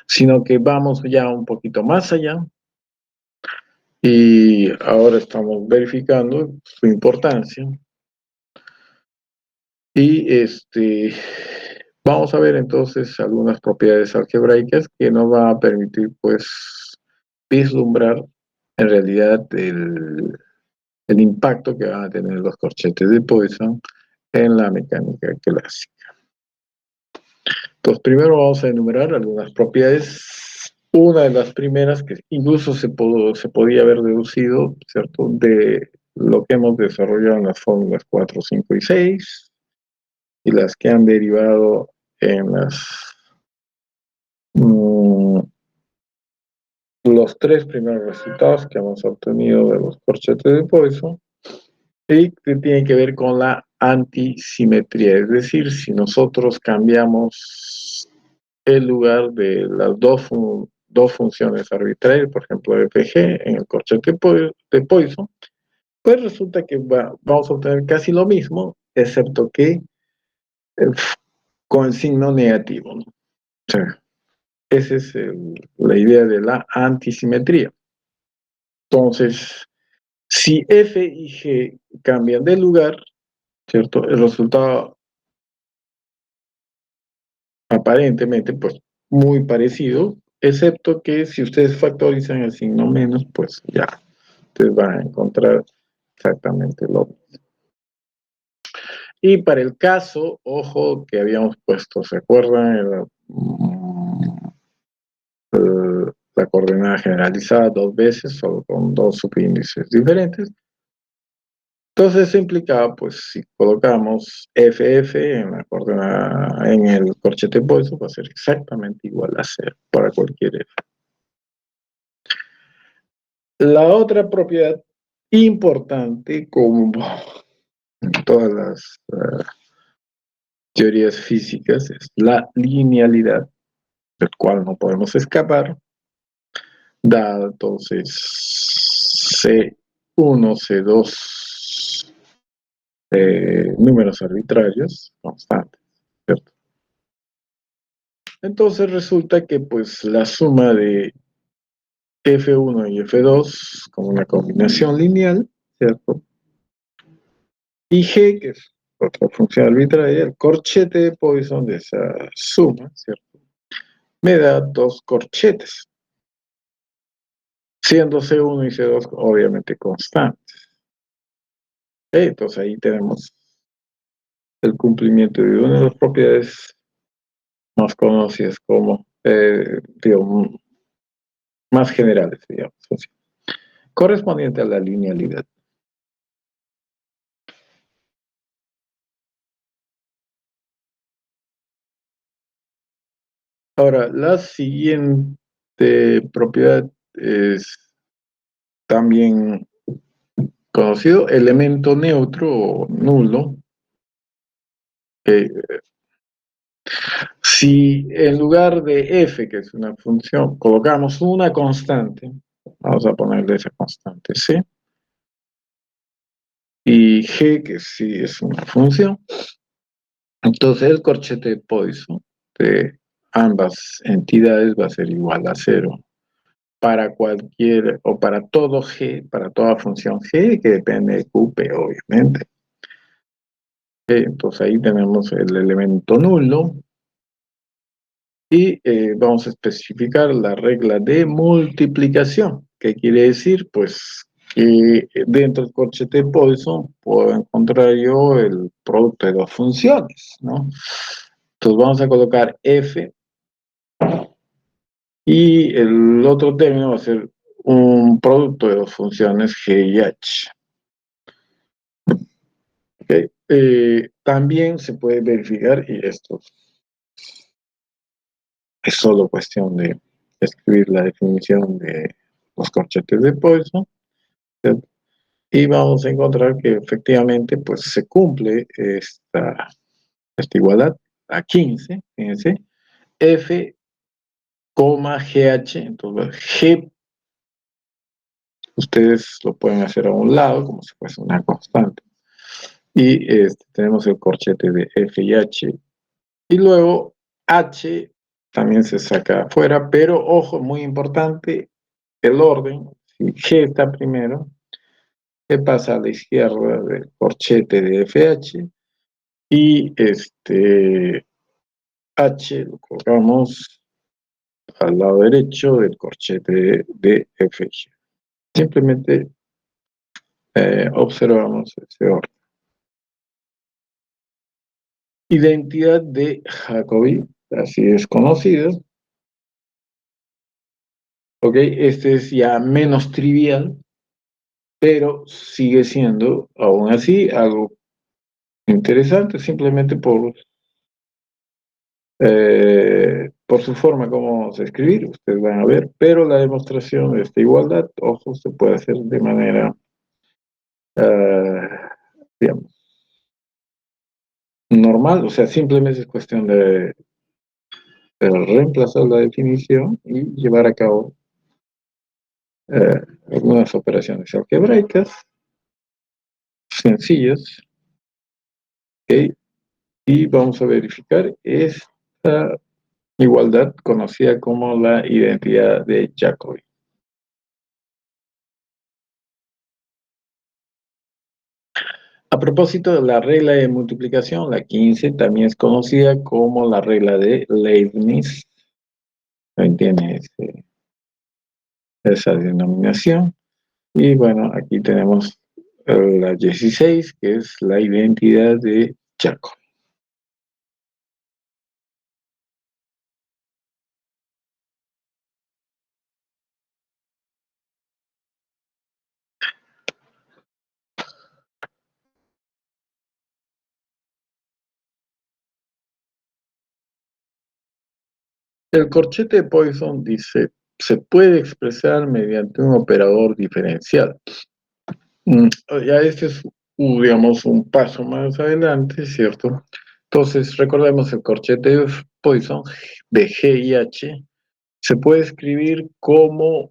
sino que vamos ya un poquito más allá y ahora estamos verificando su importancia y vamos a ver entonces algunas propiedades algebraicas que nos van a permitir pues vislumbrar en realidad el impacto que van a tener los corchetes de Poisson en la mecánica clásica. Entonces, primero vamos a enumerar algunas propiedades. Una de las primeras que incluso se podía haber deducido, ¿cierto?, de lo que hemos desarrollado en las fórmulas 4, 5 y 6 y las que han derivado en los tres primeros resultados que hemos obtenido de los corchetes de Poisson y que tiene que ver con la antisimetría, es decir, si nosotros cambiamos el lugar de las dos funciones arbitrarias, por ejemplo, fg en el corchete de Poisson, pues resulta que vamos a obtener casi lo mismo, excepto que con el signo negativo, ¿no? O sea, Esa es la idea de la antisimetría. Entonces, si F y G cambian de lugar, ¿cierto? El resultado aparentemente, pues, muy parecido, excepto que si ustedes factorizan el signo menos, pues ya, ustedes van a encontrar exactamente lo mismo. Y para el caso, ojo, que habíamos puesto, ¿se acuerdan? La coordenada generalizada dos veces, solo con dos subíndices diferentes. Entonces eso implicaba, pues, si colocamos FF en la coordenada, en el corchete opuesto, va a ser exactamente igual a 0 para cualquier F. La otra propiedad importante, como en todas las teorías físicas, es la linealidad, del cual no podemos escapar, dada entonces C1, C2, números arbitrarios, constantes, ¿cierto? Entonces resulta que pues la suma de F1 y F2 como una combinación lineal, ¿cierto? Y G, que es otra función arbitraria, el corchete de Poisson de esa suma, ¿cierto? Me da dos corchetes, siendo C1 y C2 obviamente constantes. Entonces ahí tenemos el cumplimiento de una de las propiedades más conocidas como, digamos, más generales, digamos, así, correspondiente a la linealidad. Ahora, la siguiente propiedad es también conocido elemento neutro o nulo. Si en lugar de f, que es una función, colocamos una constante, vamos a ponerle esa constante c, y g, que sí es una función, entonces el corchete de Poisson de ambas entidades va a ser igual a 0 para cualquier, o para todo g, para toda función g, que depende de qp, obviamente. Entonces ahí tenemos el elemento nulo, y vamos a especificar la regla de multiplicación. ¿Qué quiere decir? Pues que dentro del corchete de Poisson puedo encontrar yo el producto de dos funciones, ¿no? Entonces vamos a colocar f, y el otro término va a ser un producto de dos funciones g y h. Okay. También se puede verificar, y esto es solo cuestión de escribir la definición de los corchetes de Poisson, ¿cierto? Y vamos a encontrar que efectivamente pues se cumple esta igualdad a 15, fíjense, f, gh, entonces g ustedes lo pueden hacer a un lado como si fuese una constante, y tenemos el corchete de f y h, y luego h también se saca afuera, pero ojo, muy importante, el orden, si g está primero, se pasa a la izquierda del corchete de FH, y H lo colocamos al lado derecho del corchete de FG. Simplemente observamos ese orden. Identidad de Jacobi, así es conocida. Ok, este es ya menos trivial, pero sigue siendo aún así algo interesante, simplemente por su forma como se escribir, ustedes van a ver, pero la demostración de esta igualdad, ojo, se puede hacer de manera, digamos, normal, o sea, simplemente es cuestión de reemplazar la definición y llevar a cabo eh, algunas operaciones algebraicas sencillas, ¿okay? Y vamos a verificar esta igualdad conocida como la identidad de Jacobi. A propósito de la regla de multiplicación, la 15 también es conocida como la regla de Leibniz. Ahí tiene esa denominación. Y bueno, aquí tenemos la 16, que es la identidad de Jacobi. El corchete de Poisson dice, se puede expresar mediante un operador diferencial. Ya este es, digamos, un paso más adelante, ¿cierto? Entonces, recordemos el corchete de Poisson de G y H, se puede escribir como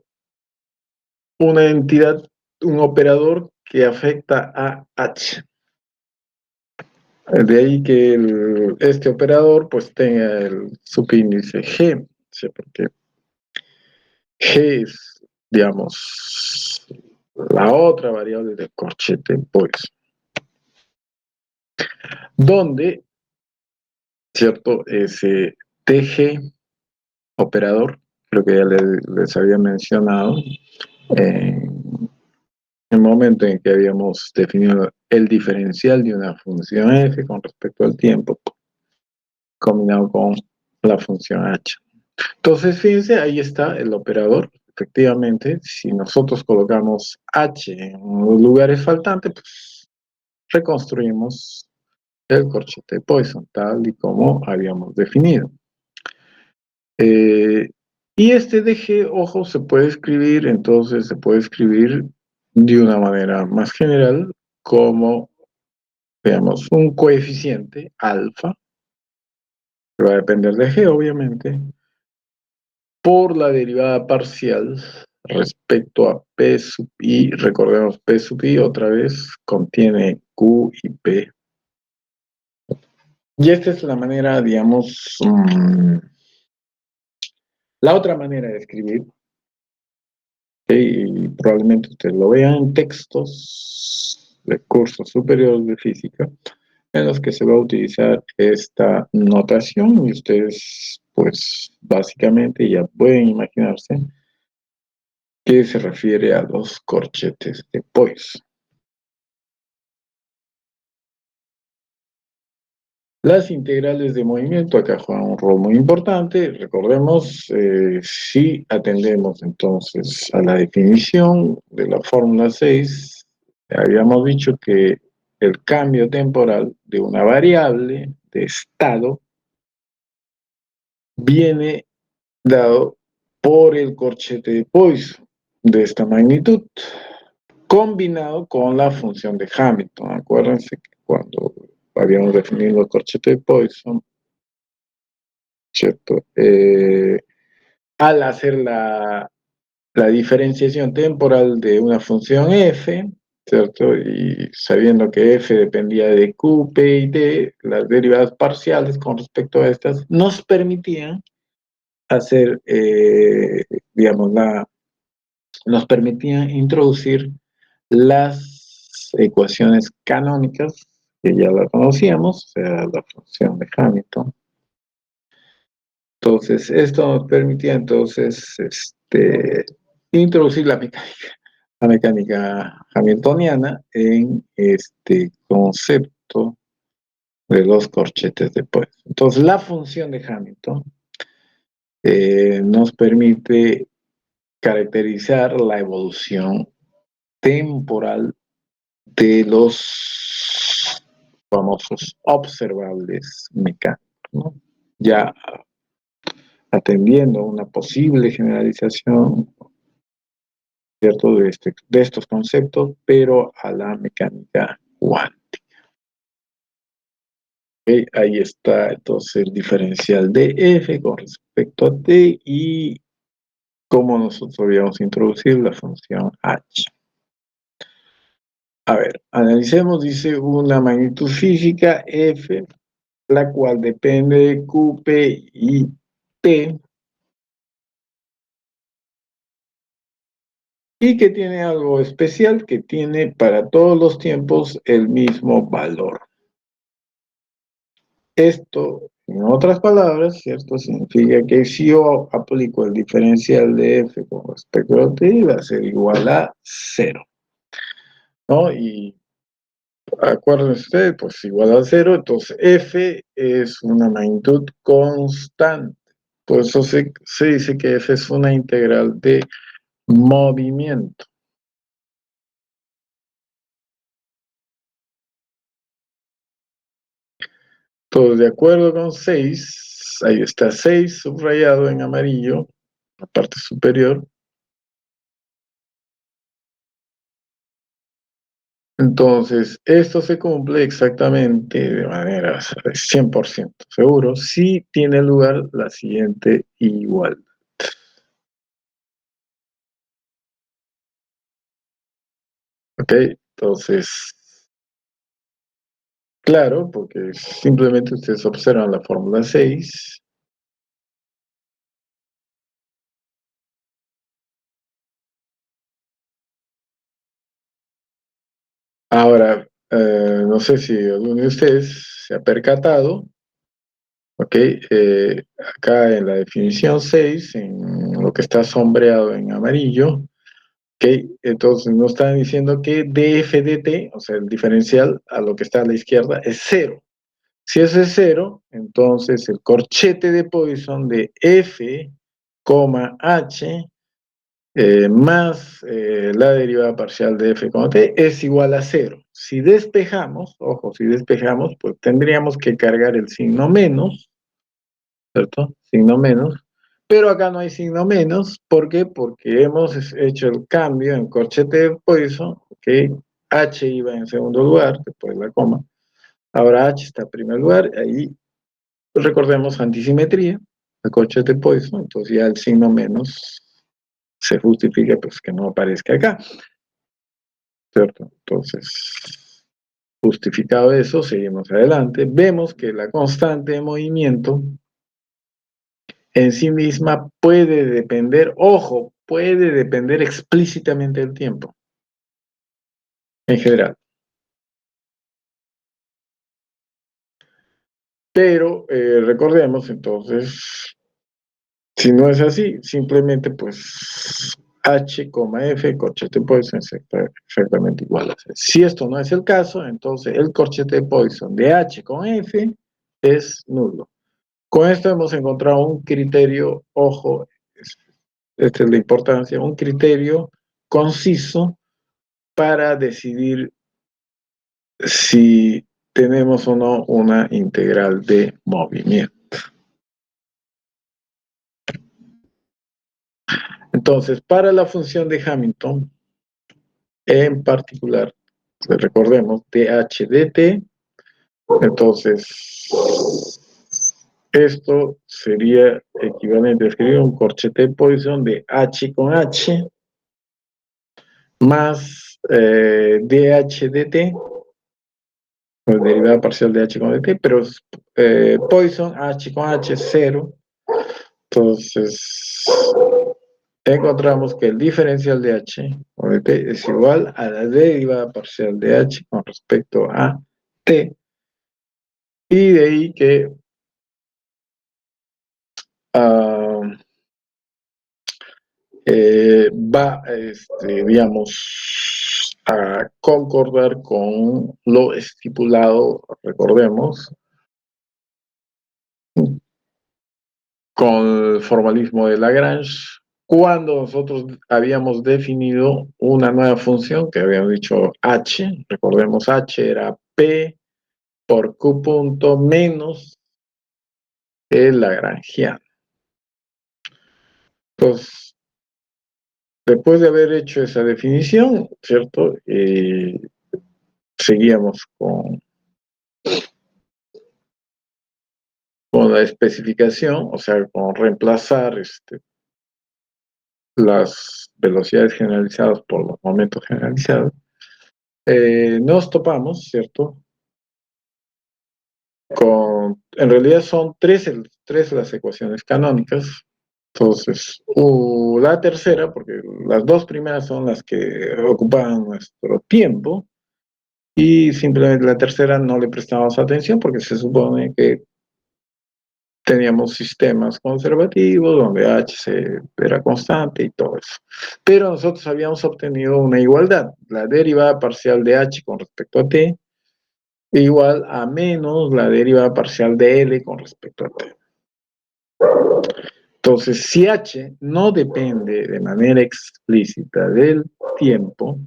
una entidad, un operador que afecta a H. De ahí que este operador pues tenga el subíndice G, ¿sí? Porque G es, digamos, la otra variable del corchete Poisson, donde, ¿cierto? Ese TG operador, creo que ya les había mencionado, en el momento en que habíamos definido el diferencial de una función f con respecto al tiempo, combinado con la función h. Entonces, fíjense, ahí está el operador. Efectivamente, si nosotros colocamos h en los lugares faltantes, pues reconstruimos el corchete de Poisson, tal y como habíamos definido. Y este DG, ojo, se puede escribir, entonces se puede escribir de una manera más general como, veamos, un coeficiente alfa, que va a depender de G, obviamente, por la derivada parcial respecto a P sub I. Recordemos, P sub I otra vez contiene Q y P. Y esta es la manera, digamos, la otra manera de escribir, y probablemente ustedes lo vean en textos de cursos superiores de física, en los que se va a utilizar esta notación, y ustedes, pues, básicamente ya pueden imaginarse que se refiere a los corchetes de Poisson. Las integrales de movimiento acá juegan un rol muy importante. Recordemos, si atendemos entonces a la definición de la fórmula 6, habíamos dicho que el cambio temporal de una variable de estado viene dado por el corchete de Poisson de esta magnitud, combinado con la función de Hamilton. Acuérdense que cuando habíamos definido el corchete de Poisson, ¿cierto? Al hacer la diferenciación temporal de una función f, ¿cierto? Y sabiendo que f dependía de q, p y t, las derivadas parciales con respecto a estas nos permitían hacer, digamos, nos permitían introducir las ecuaciones canónicas, que ya la conocíamos, o sea, la función de Hamilton. Entonces, esto nos permitía entonces introducir la mecánica hamiltoniana en este concepto de los corchetes de Poisson. Entonces, la función de Hamilton nos permite caracterizar la evolución temporal de los famosos observables mecánicos, ¿no? Ya atendiendo a una posible generalización, ¿cierto? De estos conceptos, pero a la mecánica cuántica. Okay, ahí está entonces el diferencial de f con respecto a t y cómo nosotros habíamos introducido la función h. A ver, analicemos, dice, una magnitud física f, la cual depende de q, p y t, y que tiene algo especial, que tiene para todos los tiempos el mismo valor. Esto, en otras palabras, ¿cierto? Significa que si yo aplico el diferencial de f con respecto a t, va a ser igual a 0, ¿no? Y acuérdense ustedes, pues igual a 0, entonces f es una magnitud constante. Por eso se dice que f es una integral de movimiento. Entonces, de acuerdo con 6, ahí está 6 subrayado en amarillo, la parte superior. Entonces, esto se cumple exactamente de manera 100% seguro si tiene lugar la siguiente igualdad. ¿Ok? Entonces, claro, porque simplemente ustedes observan la fórmula 6. Ahora, no sé si alguno de ustedes se ha percatado, ¿ok? Acá en la definición 6, en lo que está sombreado en amarillo, ¿ok? Entonces nos están diciendo que df dt, o sea, el diferencial a lo que está a la izquierda, es 0. Si eso es 0, entonces el corchete de Poisson de f, h más la derivada parcial de f, t es igual a 0. Si despejamos, ojo, si despejamos, pues tendríamos que cargar el signo menos, ¿cierto? Signo menos. Pero acá no hay signo menos. ¿Por qué? Porque hemos hecho el cambio en corchete de Poisson, que h iba en segundo lugar, después de la coma. Ahora h está en primer lugar, ahí recordemos antisimetría, el corchete de Poisson, entonces ya el signo menos se justifica pues que no aparezca acá, ¿cierto? Entonces, justificado eso, seguimos adelante. Vemos que la constante de movimiento en sí misma puede depender, ojo, puede depender explícitamente del tiempo, en general. Pero recordemos entonces, si no es así, simplemente pues h, f, corchete de Poisson es exactamente igual a 0. Si esto no es el caso, entonces el corchete de Poisson de h con f es nulo. Con esto hemos encontrado un criterio, ojo, esta es la importancia, un criterio conciso para decidir si tenemos o no una integral de movimiento. Entonces, para la función de Hamilton, en particular, recordemos, dh dt, entonces, esto sería equivalente a escribir un corchete de Poisson de h con h más dh dt, o derivada parcial de h con dt, pero Poisson, h con h, 0. Entonces, encontramos que el diferencial de h con dt es igual a la derivada parcial de h con respecto a t. Y de ahí que uh, va, digamos, a concordar con lo estipulado, recordemos, con el formalismo de Lagrange, cuando nosotros habíamos definido una nueva función que habíamos dicho h, recordemos h era p por q punto menos el lagrangiano. Entonces, después de haber hecho esa definición, ¿cierto? Seguíamos con la especificación, o sea, con reemplazar las velocidades generalizadas por los momentos generalizados. Nos topamos, ¿cierto? En realidad son tres las ecuaciones canónicas. Entonces, la tercera, porque las dos primeras son las que ocupaban nuestro tiempo, y simplemente la tercera no le prestamos atención porque se supone que teníamos sistemas conservativos donde era constante y todo eso. Pero nosotros habíamos obtenido una igualdad. La derivada parcial de h con respecto a t igual a menos la derivada parcial de L con respecto a T. Entonces, si H no depende de manera explícita del tiempo,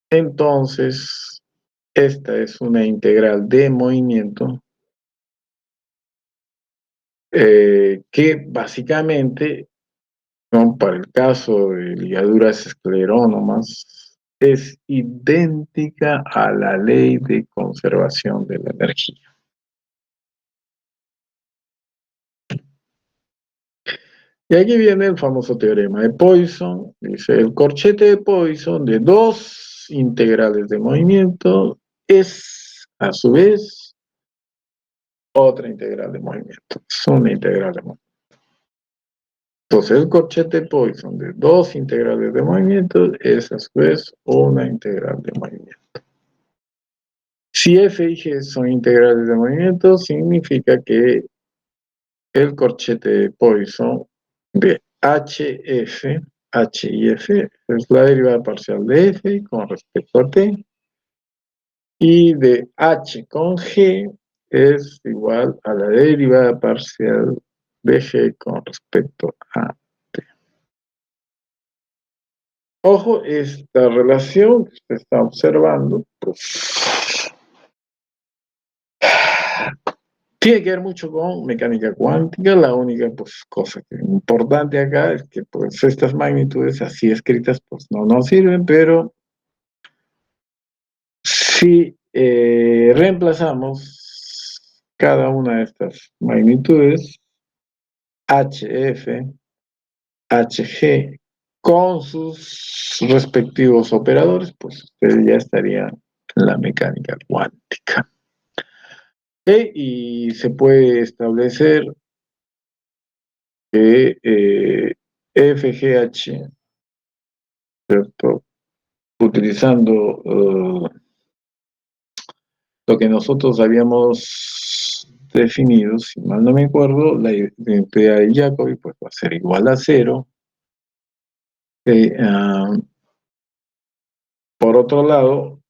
entonces esta es una integral de movimiento que básicamente, ¿no?, para el caso de ligaduras esclerónomas, es idéntica a la ley de conservación de la energía. Y aquí viene el famoso teorema de Poisson. Dice, el corchete de Poisson de dos integrales de movimiento es, a su vez, otra integral de movimiento. Es una integral de movimiento. Entonces, el corchete de Poisson de dos integrales de movimiento es, a su vez, una integral de movimiento. Si f y g son integrales de movimiento, significa que el corchete de Poisson de HF, H y F, es la derivada parcial de F con respecto a T, y de H con G es igual a la derivada parcial de G con respecto a T. Ojo, esta relación que usted está observando, pues, tiene que ver mucho con mecánica cuántica. La única, pues, cosa que importante acá es que, pues, estas magnitudes así escritas pues no nos sirven, pero si reemplazamos cada una de estas magnitudes, HF, HG, con sus respectivos operadores, pues usted ya estaría en la mecánica cuántica. Y se puede establecer que FGH, ¿cierto?, utilizando lo que nosotros habíamos definido, si mal no me acuerdo, la identidad de Jacobi pues va a ser igual a 0. Por otro lado,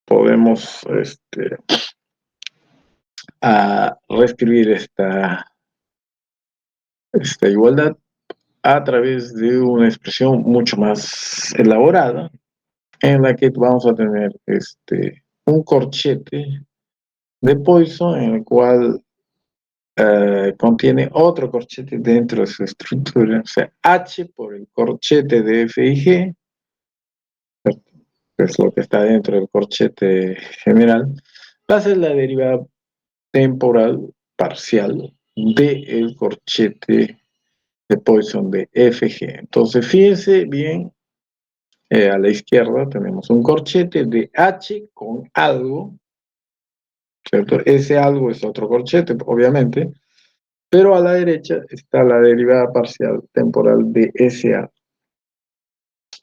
podemos reescribir esta igualdad a través de una expresión mucho más elaborada, en la que vamos a tener un corchete de Poisson en el cual contiene otro corchete dentro de su estructura, o sea, H por el corchete de F y G, que es lo que está dentro del corchete general, va a ser la derivada temporal parcial del corchete de Poisson de FG. Entonces, fíjense bien, a la izquierda tenemos un corchete de H con algo, ¿cierto? Ese algo es otro corchete, obviamente, pero a la derecha está la derivada parcial temporal de SA.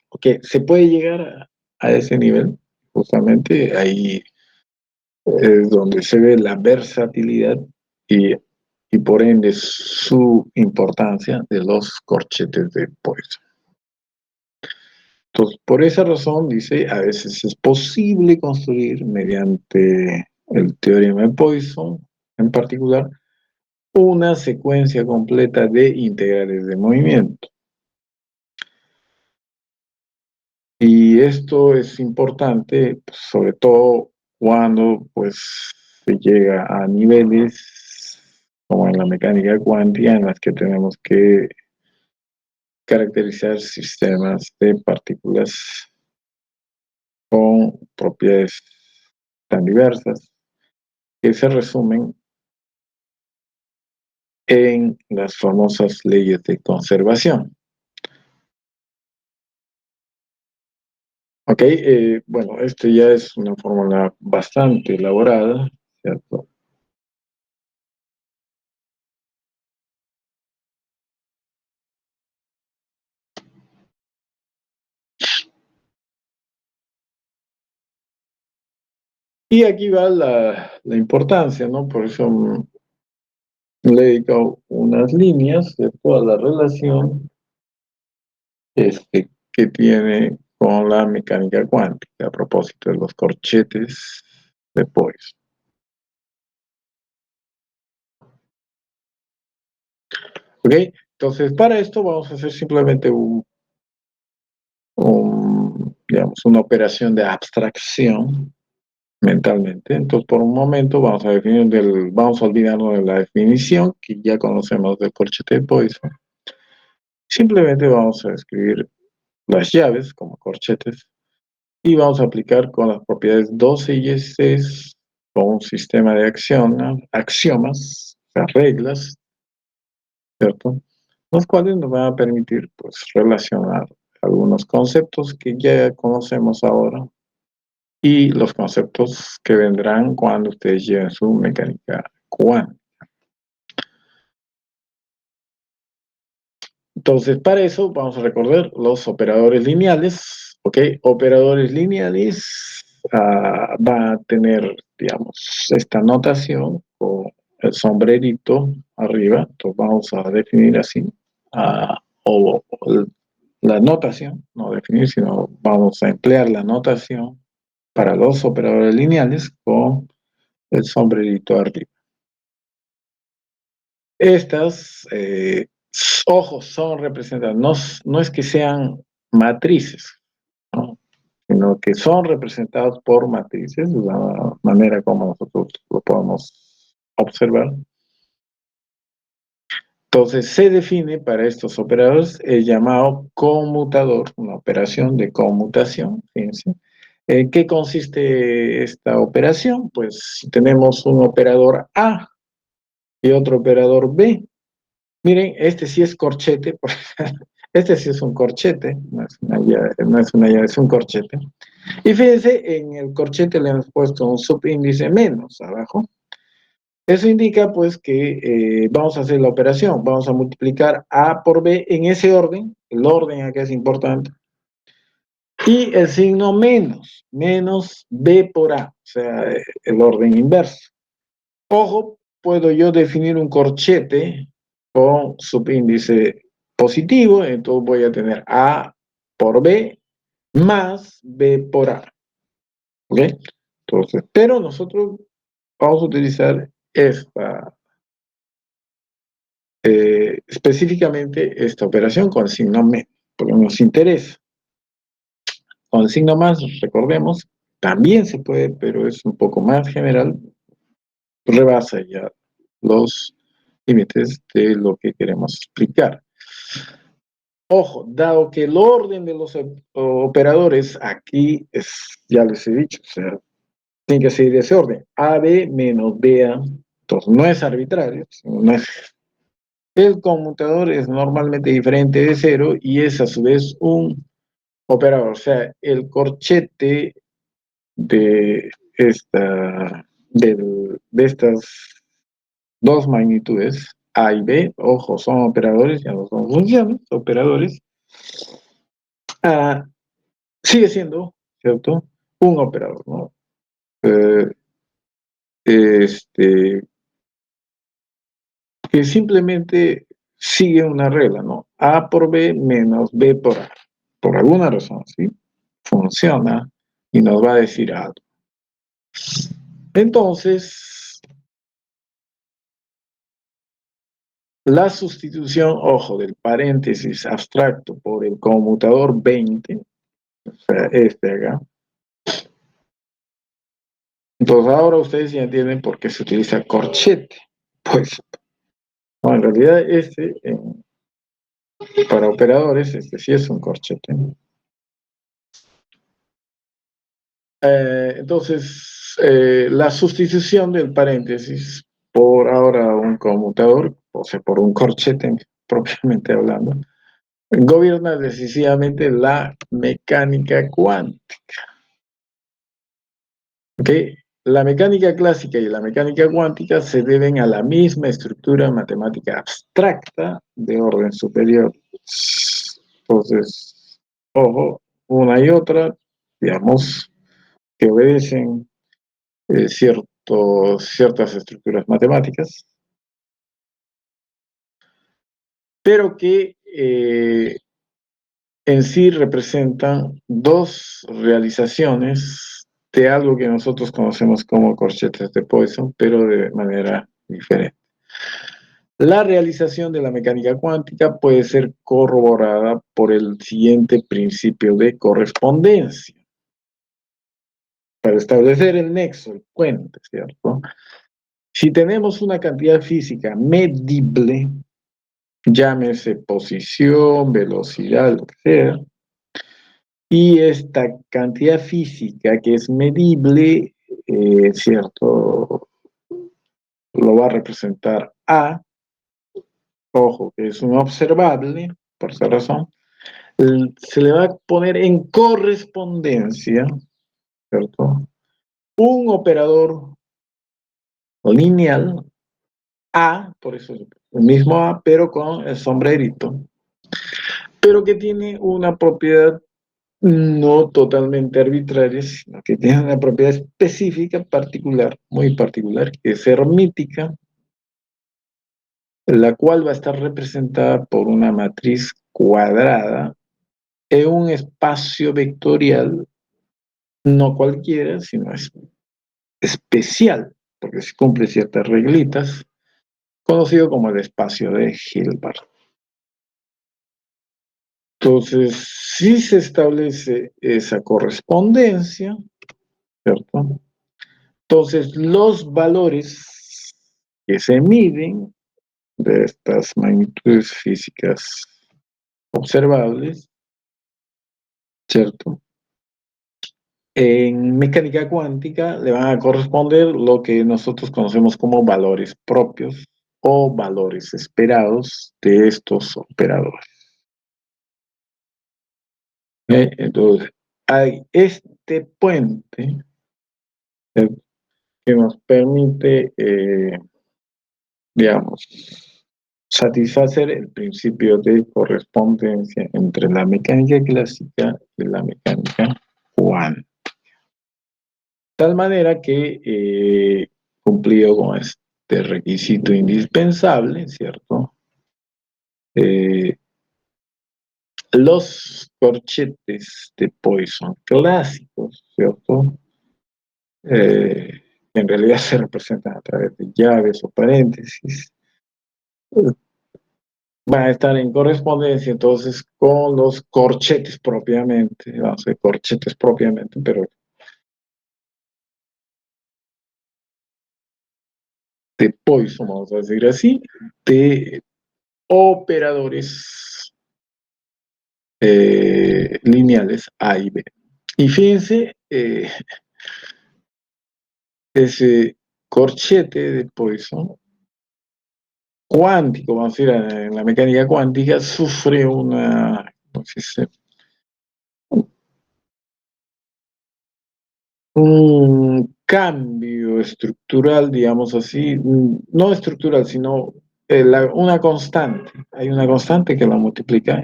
Ok, se puede llegar a ese nivel, justamente ahí es donde se ve la versatilidad y por ende su importancia de los corchetes de Poisson. Entonces, por esa razón, dice, a veces es posible construir mediante el teorema de Poisson, en particular, una secuencia completa de integrales de movimiento. Y esto es importante, pues, sobre todo cuando pues, se llega a niveles como en la mecánica cuántica, en las que tenemos que caracterizar sistemas de partículas con propiedades tan diversas que se resumen en las famosas leyes de conservación. Ok, bueno, ya es una fórmula bastante elaborada, ¿cierto? Y aquí va la importancia, ¿no? Por eso le he dedicado unas líneas de toda la relación que tiene con la mecánica cuántica a propósito de los corchetes de Poisson. ¿Ok? Entonces, para esto vamos a hacer simplemente digamos, una operación de abstracción mentalmente. Entonces, por un momento vamos a olvidarnos de la definición que ya conocemos del corchete de Poisson. Simplemente vamos a escribir las llaves como corchetes y vamos a aplicar con las propiedades 12 y 16 con un sistema de axiomas, o sea, reglas, ¿cierto? Los cuales nos van a permitir pues, relacionar algunos conceptos que ya conocemos ahora y los conceptos que vendrán cuando ustedes lleven su mecánica cuántica. Entonces, para eso vamos a recordar los operadores lineales, ¿ok? Operadores lineales va a tener, digamos, esta notación con el sombrerito arriba, entonces vamos a definir así, ah, o la notación, no definir, sino vamos a emplear la notación para los operadores lineales con el sombrerito arriba. Estas, ojos, son representadas, no es que sean matrices, ¿no? Sino que son representados por matrices, de la manera como nosotros lo podemos observar. Entonces se define para estos operadores el llamado conmutador, una operación de conmutación, fíjense. ¿En qué consiste esta operación? Pues si tenemos un operador A y otro operador B, miren, este sí es corchete, este sí es un corchete, no es una llave, es un corchete. Y fíjense, en el corchete le hemos puesto un subíndice menos abajo. Eso indica pues que vamos a hacer la operación, vamos a multiplicar A por B en ese orden, el orden acá es importante, y el signo menos B por A, o sea, el orden inverso. Ojo, puedo yo definir un corchete con subíndice positivo, entonces voy a tener A por B más B por A. ¿Ok? Entonces, pero nosotros vamos a utilizar específicamente esta operación con el signo menos, porque nos interesa. Con el signo más, recordemos, también se puede, pero es un poco más general, rebasa ya los límites de lo que queremos explicar. Ojo, dado que el orden de los operadores aquí ya les he dicho, o sea, tiene que seguir ese orden. AB menos BA, entonces no es arbitrario, no es. El conmutador es normalmente diferente de cero y es a su vez un operador, o sea, el corchete de, de estas dos magnitudes, A y B, ojo, son operadores, ya no son funciones, operadores, ah, sigue siendo, ¿cierto? Un operador, ¿no? Eh, este, que simplemente sigue una regla, ¿no? A por B menos B por A. Por alguna razón, ¿sí? Funciona y nos va a decir algo. Entonces, la sustitución, ojo, del paréntesis abstracto por el conmutador 20, o sea, este acá. Entonces ahora ustedes ya entienden por qué se utiliza corchete. Pues, no, en realidad para operadores, este sí es un corchete. Entonces, la sustitución del paréntesis por ahora un conmutador, o sea, por un corchete propiamente hablando, gobierna decisivamente la mecánica cuántica. ¿Okay? la mecánica clásica y la mecánica cuántica se deben a la misma estructura matemática abstracta de orden superior. Entonces, ojo, una y otra, digamos, que obedecen ciertas estructuras matemáticas, pero que en sí representan dos realizaciones de algo que nosotros conocemos como corchetes de Poisson, pero de manera diferente. La realización de la mecánica cuántica puede ser corroborada por el siguiente principio de correspondencia. Para establecer el nexo, el puente, ¿cierto? Si tenemos una cantidad física medible, llámese posición, velocidad, lo que sea, y esta cantidad física que es medible, ¿cierto? Lo va a representar A, ojo, que es un observable, por esa razón, se le va a poner en correspondencia, ¿cierto? Un operador lineal A, por eso el mismo A, pero con el sombrerito, pero que tiene una propiedad no totalmente arbitraria, sino que tiene una propiedad específica, particular, muy particular, que es hermítica, la cual va a estar representada por una matriz cuadrada en un espacio vectorial, no cualquiera, sino especial, porque se cumple ciertas reglitas, conocido como el espacio de Hilbert. Entonces, si se establece esa correspondencia, ¿cierto? Entonces, los valores que se miden de estas magnitudes físicas observables, ¿cierto? En mecánica cuántica le van a corresponder lo que nosotros conocemos como valores propios o valores esperados de estos operadores. Entonces, hay este puente que nos permite, digamos, satisfacer el principio de correspondencia entre la mecánica clásica y la mecánica cuántica. Tal manera que, cumplido con este requisito indispensable, ¿cierto? Los corchetes de Poisson clásicos, ¿cierto? En realidad se representan a través de llaves o paréntesis, van a estar en correspondencia entonces con los corchetes propiamente, vamos a decir corchetes propiamente, pero de Poisson, vamos a decir así, de operadores lineales A y B. Y fíjense, ese corchete de Poisson cuántico, vamos a decir, en la mecánica cuántica, sufre no sé si un cambio estructural, digamos así, no estructural, sino una constante. Hay una constante que la multiplica.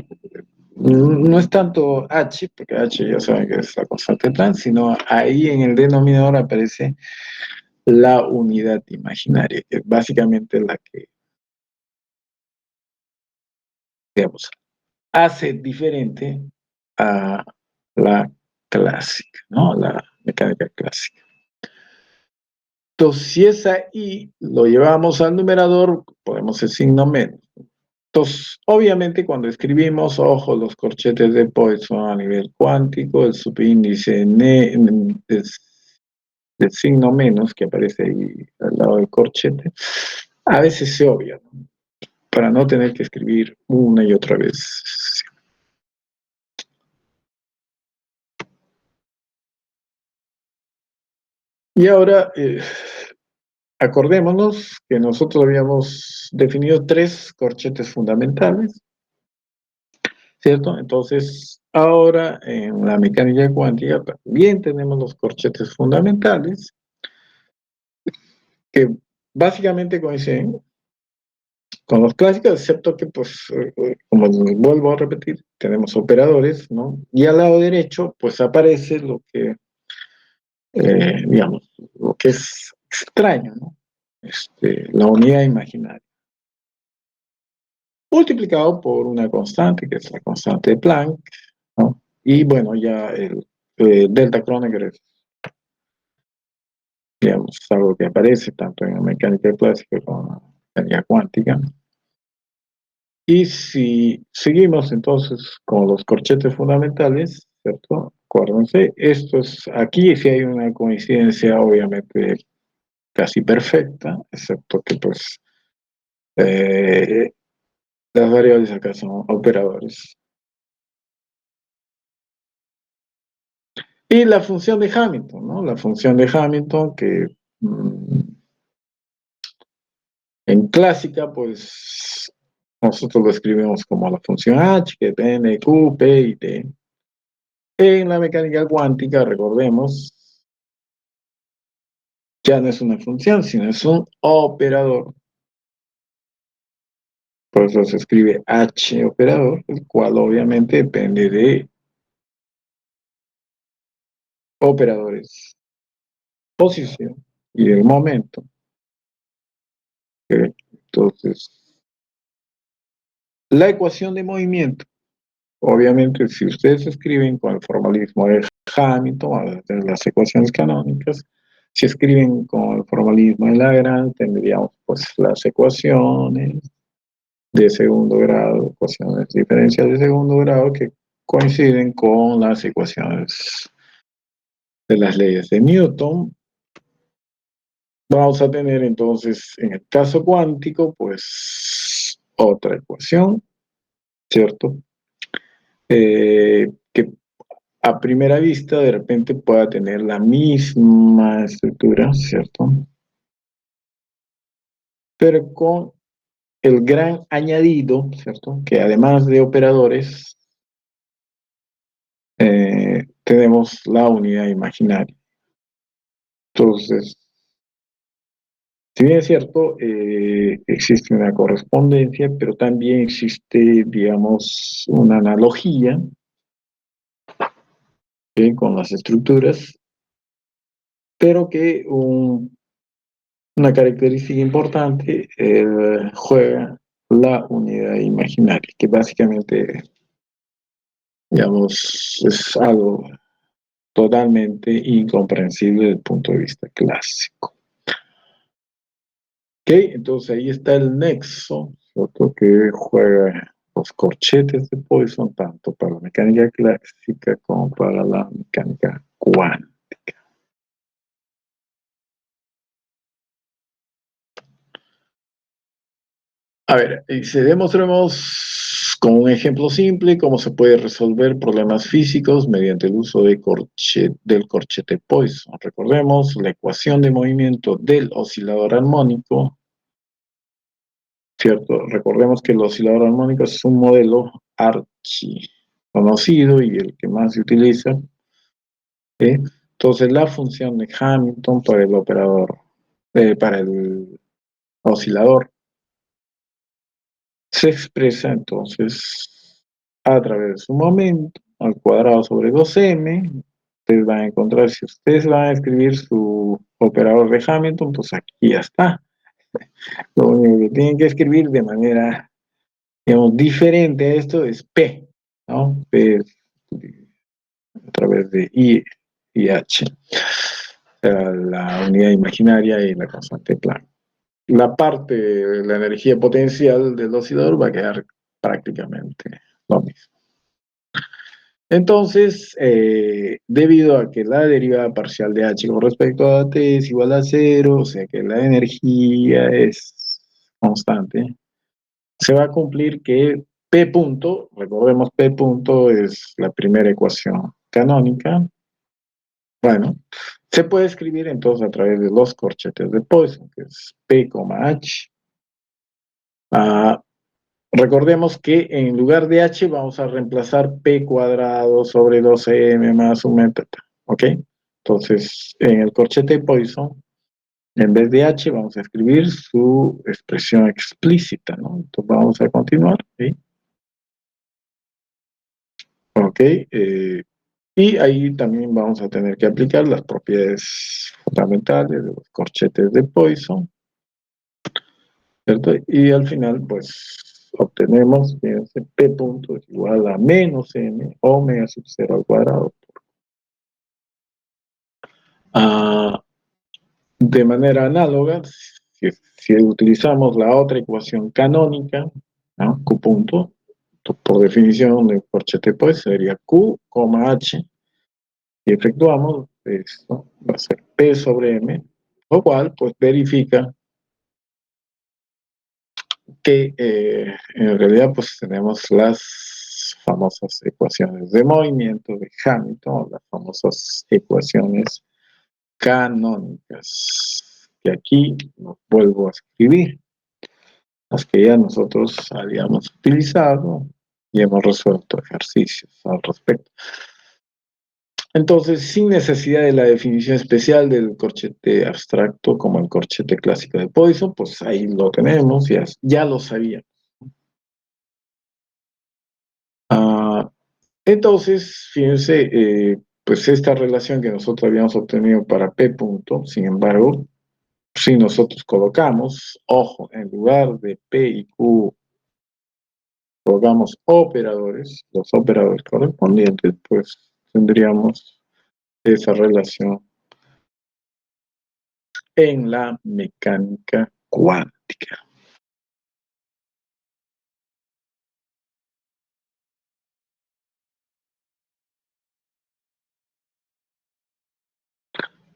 No es tanto h, porque h ya saben que es la constante de Planck, sino ahí en el denominador aparece la unidad imaginaria, que es básicamente la que, digamos, hace diferente a la clásica, ¿no? La mecánica clásica. Entonces, si esa i lo llevamos al numerador, ponemos el signo menos. Entonces, obviamente, cuando escribimos, ojo, los corchetes de Poisson a nivel cuántico, el subíndice del signo menos que aparece ahí al lado del corchete, a veces se obvia, ¿no? Para no tener que escribir una y otra vez. Y ahora, acordémonos que nosotros habíamos definido tres corchetes fundamentales, ¿cierto? Entonces, ahora en la mecánica cuántica también tenemos los corchetes fundamentales, que básicamente coinciden con los clásicos, excepto que, pues, como vuelvo a repetir, tenemos operadores, ¿no? Y al lado derecho, pues aparece lo que, digamos, lo que es extraño, ¿no? La unidad imaginaria. Multiplicado por una constante, que es la constante de Planck, ¿no? Y bueno, ya el delta Kronecker es, digamos, algo que aparece tanto en la mecánica clásica como en la mecánica cuántica. Y si seguimos entonces con los corchetes fundamentales, ¿cierto? Acuérdense, esto es, aquí sí hay una coincidencia obviamente casi perfecta, excepto que pues eh, las variables acá son operadores. Y la función de Hamilton, ¿no? La función de Hamilton que en clásica, pues nosotros lo escribimos como la función h, que depende de q, p y t. En la mecánica cuántica, recordemos, ya no es una función, sino es un operador. Por eso se escribe h operador, el cual obviamente depende de operadores, posición y del momento. Entonces, la ecuación de movimiento, obviamente, si ustedes escriben con el formalismo de Hamilton, de las ecuaciones canónicas, si escriben con el formalismo de Lagrange, tendríamos pues las ecuaciones de segundo grado, ecuaciones diferenciales de segundo grado que coinciden con las ecuaciones de las leyes de Newton. Vamos a tener entonces, en el caso cuántico, pues otra ecuación, ¿cierto? Que a primera vista de repente pueda tener la misma estructura, ¿cierto? Pero con el gran añadido, ¿cierto? Que además de operadores, tenemos la unidad imaginaria. Entonces, si bien es cierto, existe una correspondencia, pero también existe, digamos, una analogía, ¿sí? Con las estructuras, pero que una característica importante juega la unidad imaginaria, que básicamente, digamos, es algo totalmente incomprensible desde el punto de vista clásico. Ok, entonces ahí está el nexo, ¿cierto? Que juega los corchetes de Poisson tanto para la mecánica clásica como para la mecánica cuántica. A ver, y si demostremos con un ejemplo simple cómo se puede resolver problemas físicos mediante el uso del corchete Poisson. Recordemos la ecuación de movimiento del oscilador armónico, ¿cierto? Recordemos que el oscilador armónico es un modelo archi conocido y el que más se utiliza. ¿Sí? Entonces, la función de Hamilton para el operador, para el oscilador, se expresa entonces a través de su momento al cuadrado sobre 2m. Ustedes van a encontrar, si ustedes van a escribir su operador de Hamilton, pues aquí ya está. Lo único que tienen que escribir de manera, digamos, diferente a esto es P, ¿no? P a través de I y H, la unidad imaginaria y la constante de Planck. La parte de la energía potencial del oscilador va a quedar prácticamente lo mismo. Entonces, debido a que la derivada parcial de H con respecto a T es igual a 0, o sea que la energía es constante, se va a cumplir que P punto, recordemos P punto es la primera ecuación canónica, bueno, se puede escribir entonces a través de los corchetes de Poisson, que es P, H. Recordemos que en lugar de h vamos a reemplazar p cuadrado sobre 12m más un metro, ¿ok? Entonces, en el corchete de Poisson, En vez de H vamos a escribir su expresión explícita, ¿no? Entonces vamos a continuar, ¿sí? Ok, y ahí también vamos a tener que aplicar las propiedades fundamentales de los corchetes de Poisson, ¿cierto? Y al final, pues, obtenemos, fíjense, P punto es igual a menos M omega sub 0 al cuadrado. Ah, de manera análoga, si utilizamos la otra ecuación canónica, ¿no? Q punto, por definición de corchete pues sería Q, H, y efectuamos esto, va a ser P sobre M, lo cual pues verifica que en realidad pues tenemos las famosas ecuaciones de movimiento de Hamilton, las famosas ecuaciones canónicas, que aquí nos vuelvo a escribir, las que ya nosotros habíamos utilizado y hemos resuelto ejercicios al respecto. Entonces, sin necesidad de la definición especial del corchete abstracto como el corchete clásico de Poisson, pues ahí lo tenemos, ya lo sabíamos. Ah, entonces, fíjense, pues esta relación que nosotros habíamos obtenido para P punto, sin embargo, si nosotros colocamos, ojo, en lugar de P y Q, colocamos operadores, los operadores correspondientes, pues tendríamos esa relación en la mecánica cuántica.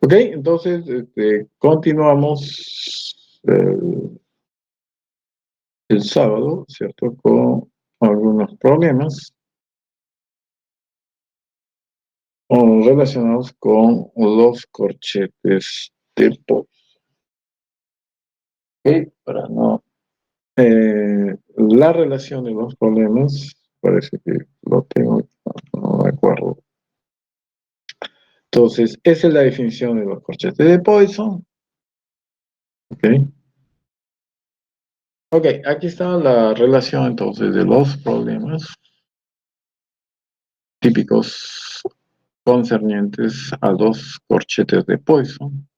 Ok, entonces continuamos el sábado, ¿cierto? Con algunos problemas relacionados con los corchetes de Poe. Ok, para no. La relación de los problemas, parece que lo tengo, no me acuerdo. Entonces, esa es la definición de los corchetes de Poisson. Ok. Ok, aquí está la relación entonces de los problemas típicos concernientes a los corchetes de Poisson,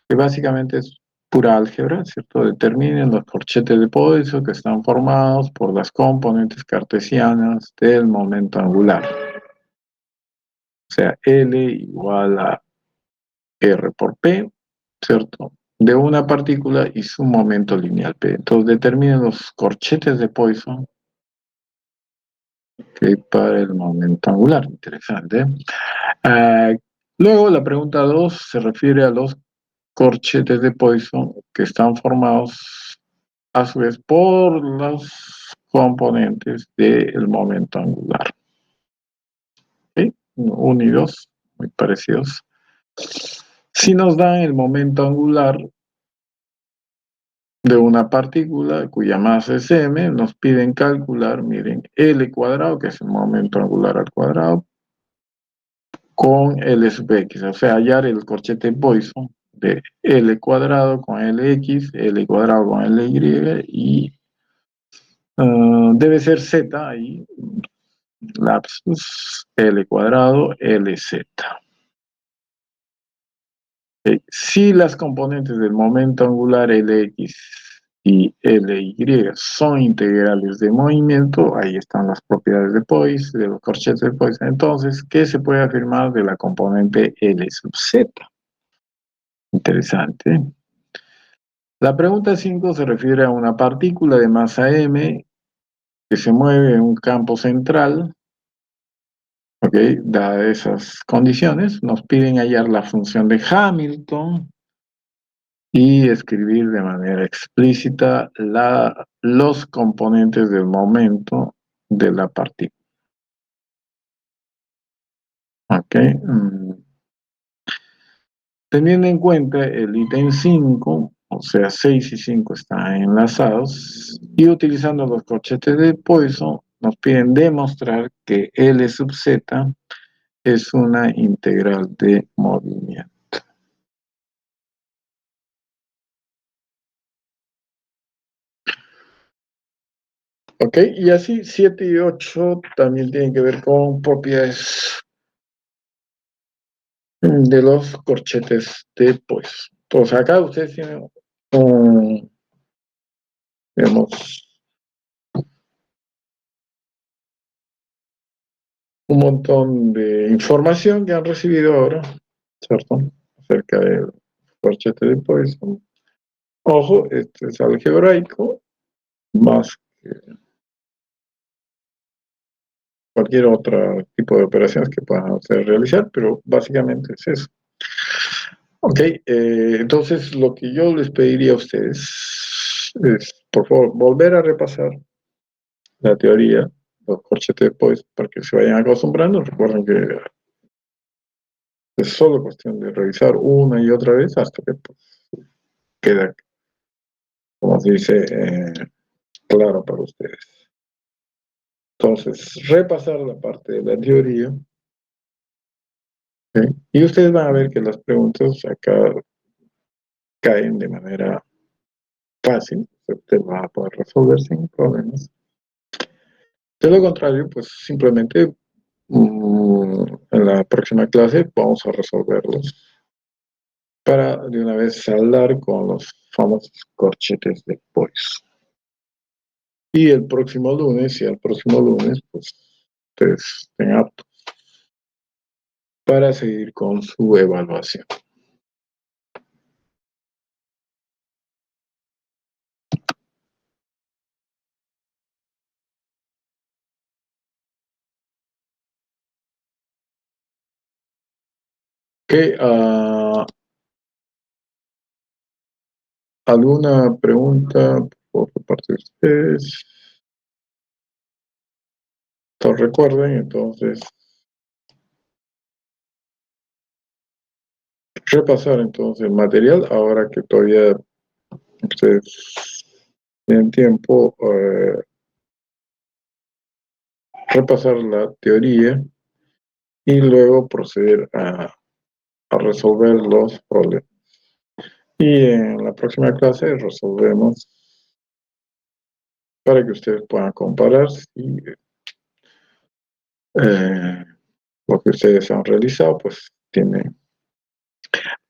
que básicamente es pura álgebra, ¿cierto? Determinen los corchetes de Poisson que están formados por las componentes cartesianas del momento angular. O sea, L igual a R por P, ¿cierto? De una partícula y su momento lineal P. Entonces determinen los corchetes de Poisson que para el momento angular. Interesante. Ah, luego la pregunta 2 se refiere a los corchetes de Poisson que están formados a su vez por los componentes del momento angular. ¿Sí? Unidos, muy parecidos. Si nos dan el momento angular de una partícula cuya masa es m, nos piden calcular, miren, L cuadrado, que es el momento angular al cuadrado, con L sub x, o sea, hallar el corchete Poisson de L cuadrado con Lx, L cuadrado con Ly y debe ser z ahí, lapsus, L cuadrado, Lz. Si las componentes del momento angular Lx y Ly son integrales de movimiento, ahí están las propiedades de Poisson, de los corchetes de Poisson. Entonces, ¿qué se puede afirmar de la componente L sub z? Interesante. La pregunta 5 se refiere a una partícula de masa m que se mueve en un campo central. Ok, dadas esas condiciones, nos piden hallar la función de Hamilton y escribir de manera explícita los componentes del momento de la partícula. Ok. Teniendo en cuenta el ítem 5, o sea, 6 y 5 están enlazados, y utilizando los corchetes de Poisson, nos piden demostrar que L sub z es una integral de movimiento. Ok, y así 7 y 8 también tienen que ver con propiedades de los corchetes de Poisson. Entonces acá ustedes tienen un, digamos, un montón de información que han recibido ahora, ¿cierto? Acerca del corchete de Poisson. Ojo, este es algebraico, más que cualquier otro tipo de operaciones que puedan ustedes realizar, pero básicamente es eso. Ok, entonces lo que yo les pediría a ustedes es, por favor, volver a repasar la teoría, los corchetes de Poisson, para que se vayan acostumbrando. Recuerden que es solo cuestión de revisar una y otra vez hasta que pues, queda, como se dice, claro para ustedes. Entonces, repasar la parte de la teoría, ¿sí? Y ustedes van a ver que las preguntas acá caen de manera fácil, usted va a poder resolver sin problemas. De lo contrario, pues simplemente en la próxima clase vamos a resolverlos para de una vez saldar con los famosos corchetes de Poisson. Y el próximo lunes, pues ustedes estén aptos para seguir con su evaluación. ¿Qué, ¿alguna pregunta por parte de ustedes? Entonces recuerden, entonces, repasar entonces el material, ahora que todavía ustedes tienen tiempo, repasar la teoría y luego proceder a resolver los problemas. Y en la próxima clase resolvemos para que ustedes puedan comparar si lo que ustedes han realizado pues tiene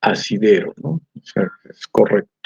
asidero, ¿no? O sea, es correcto.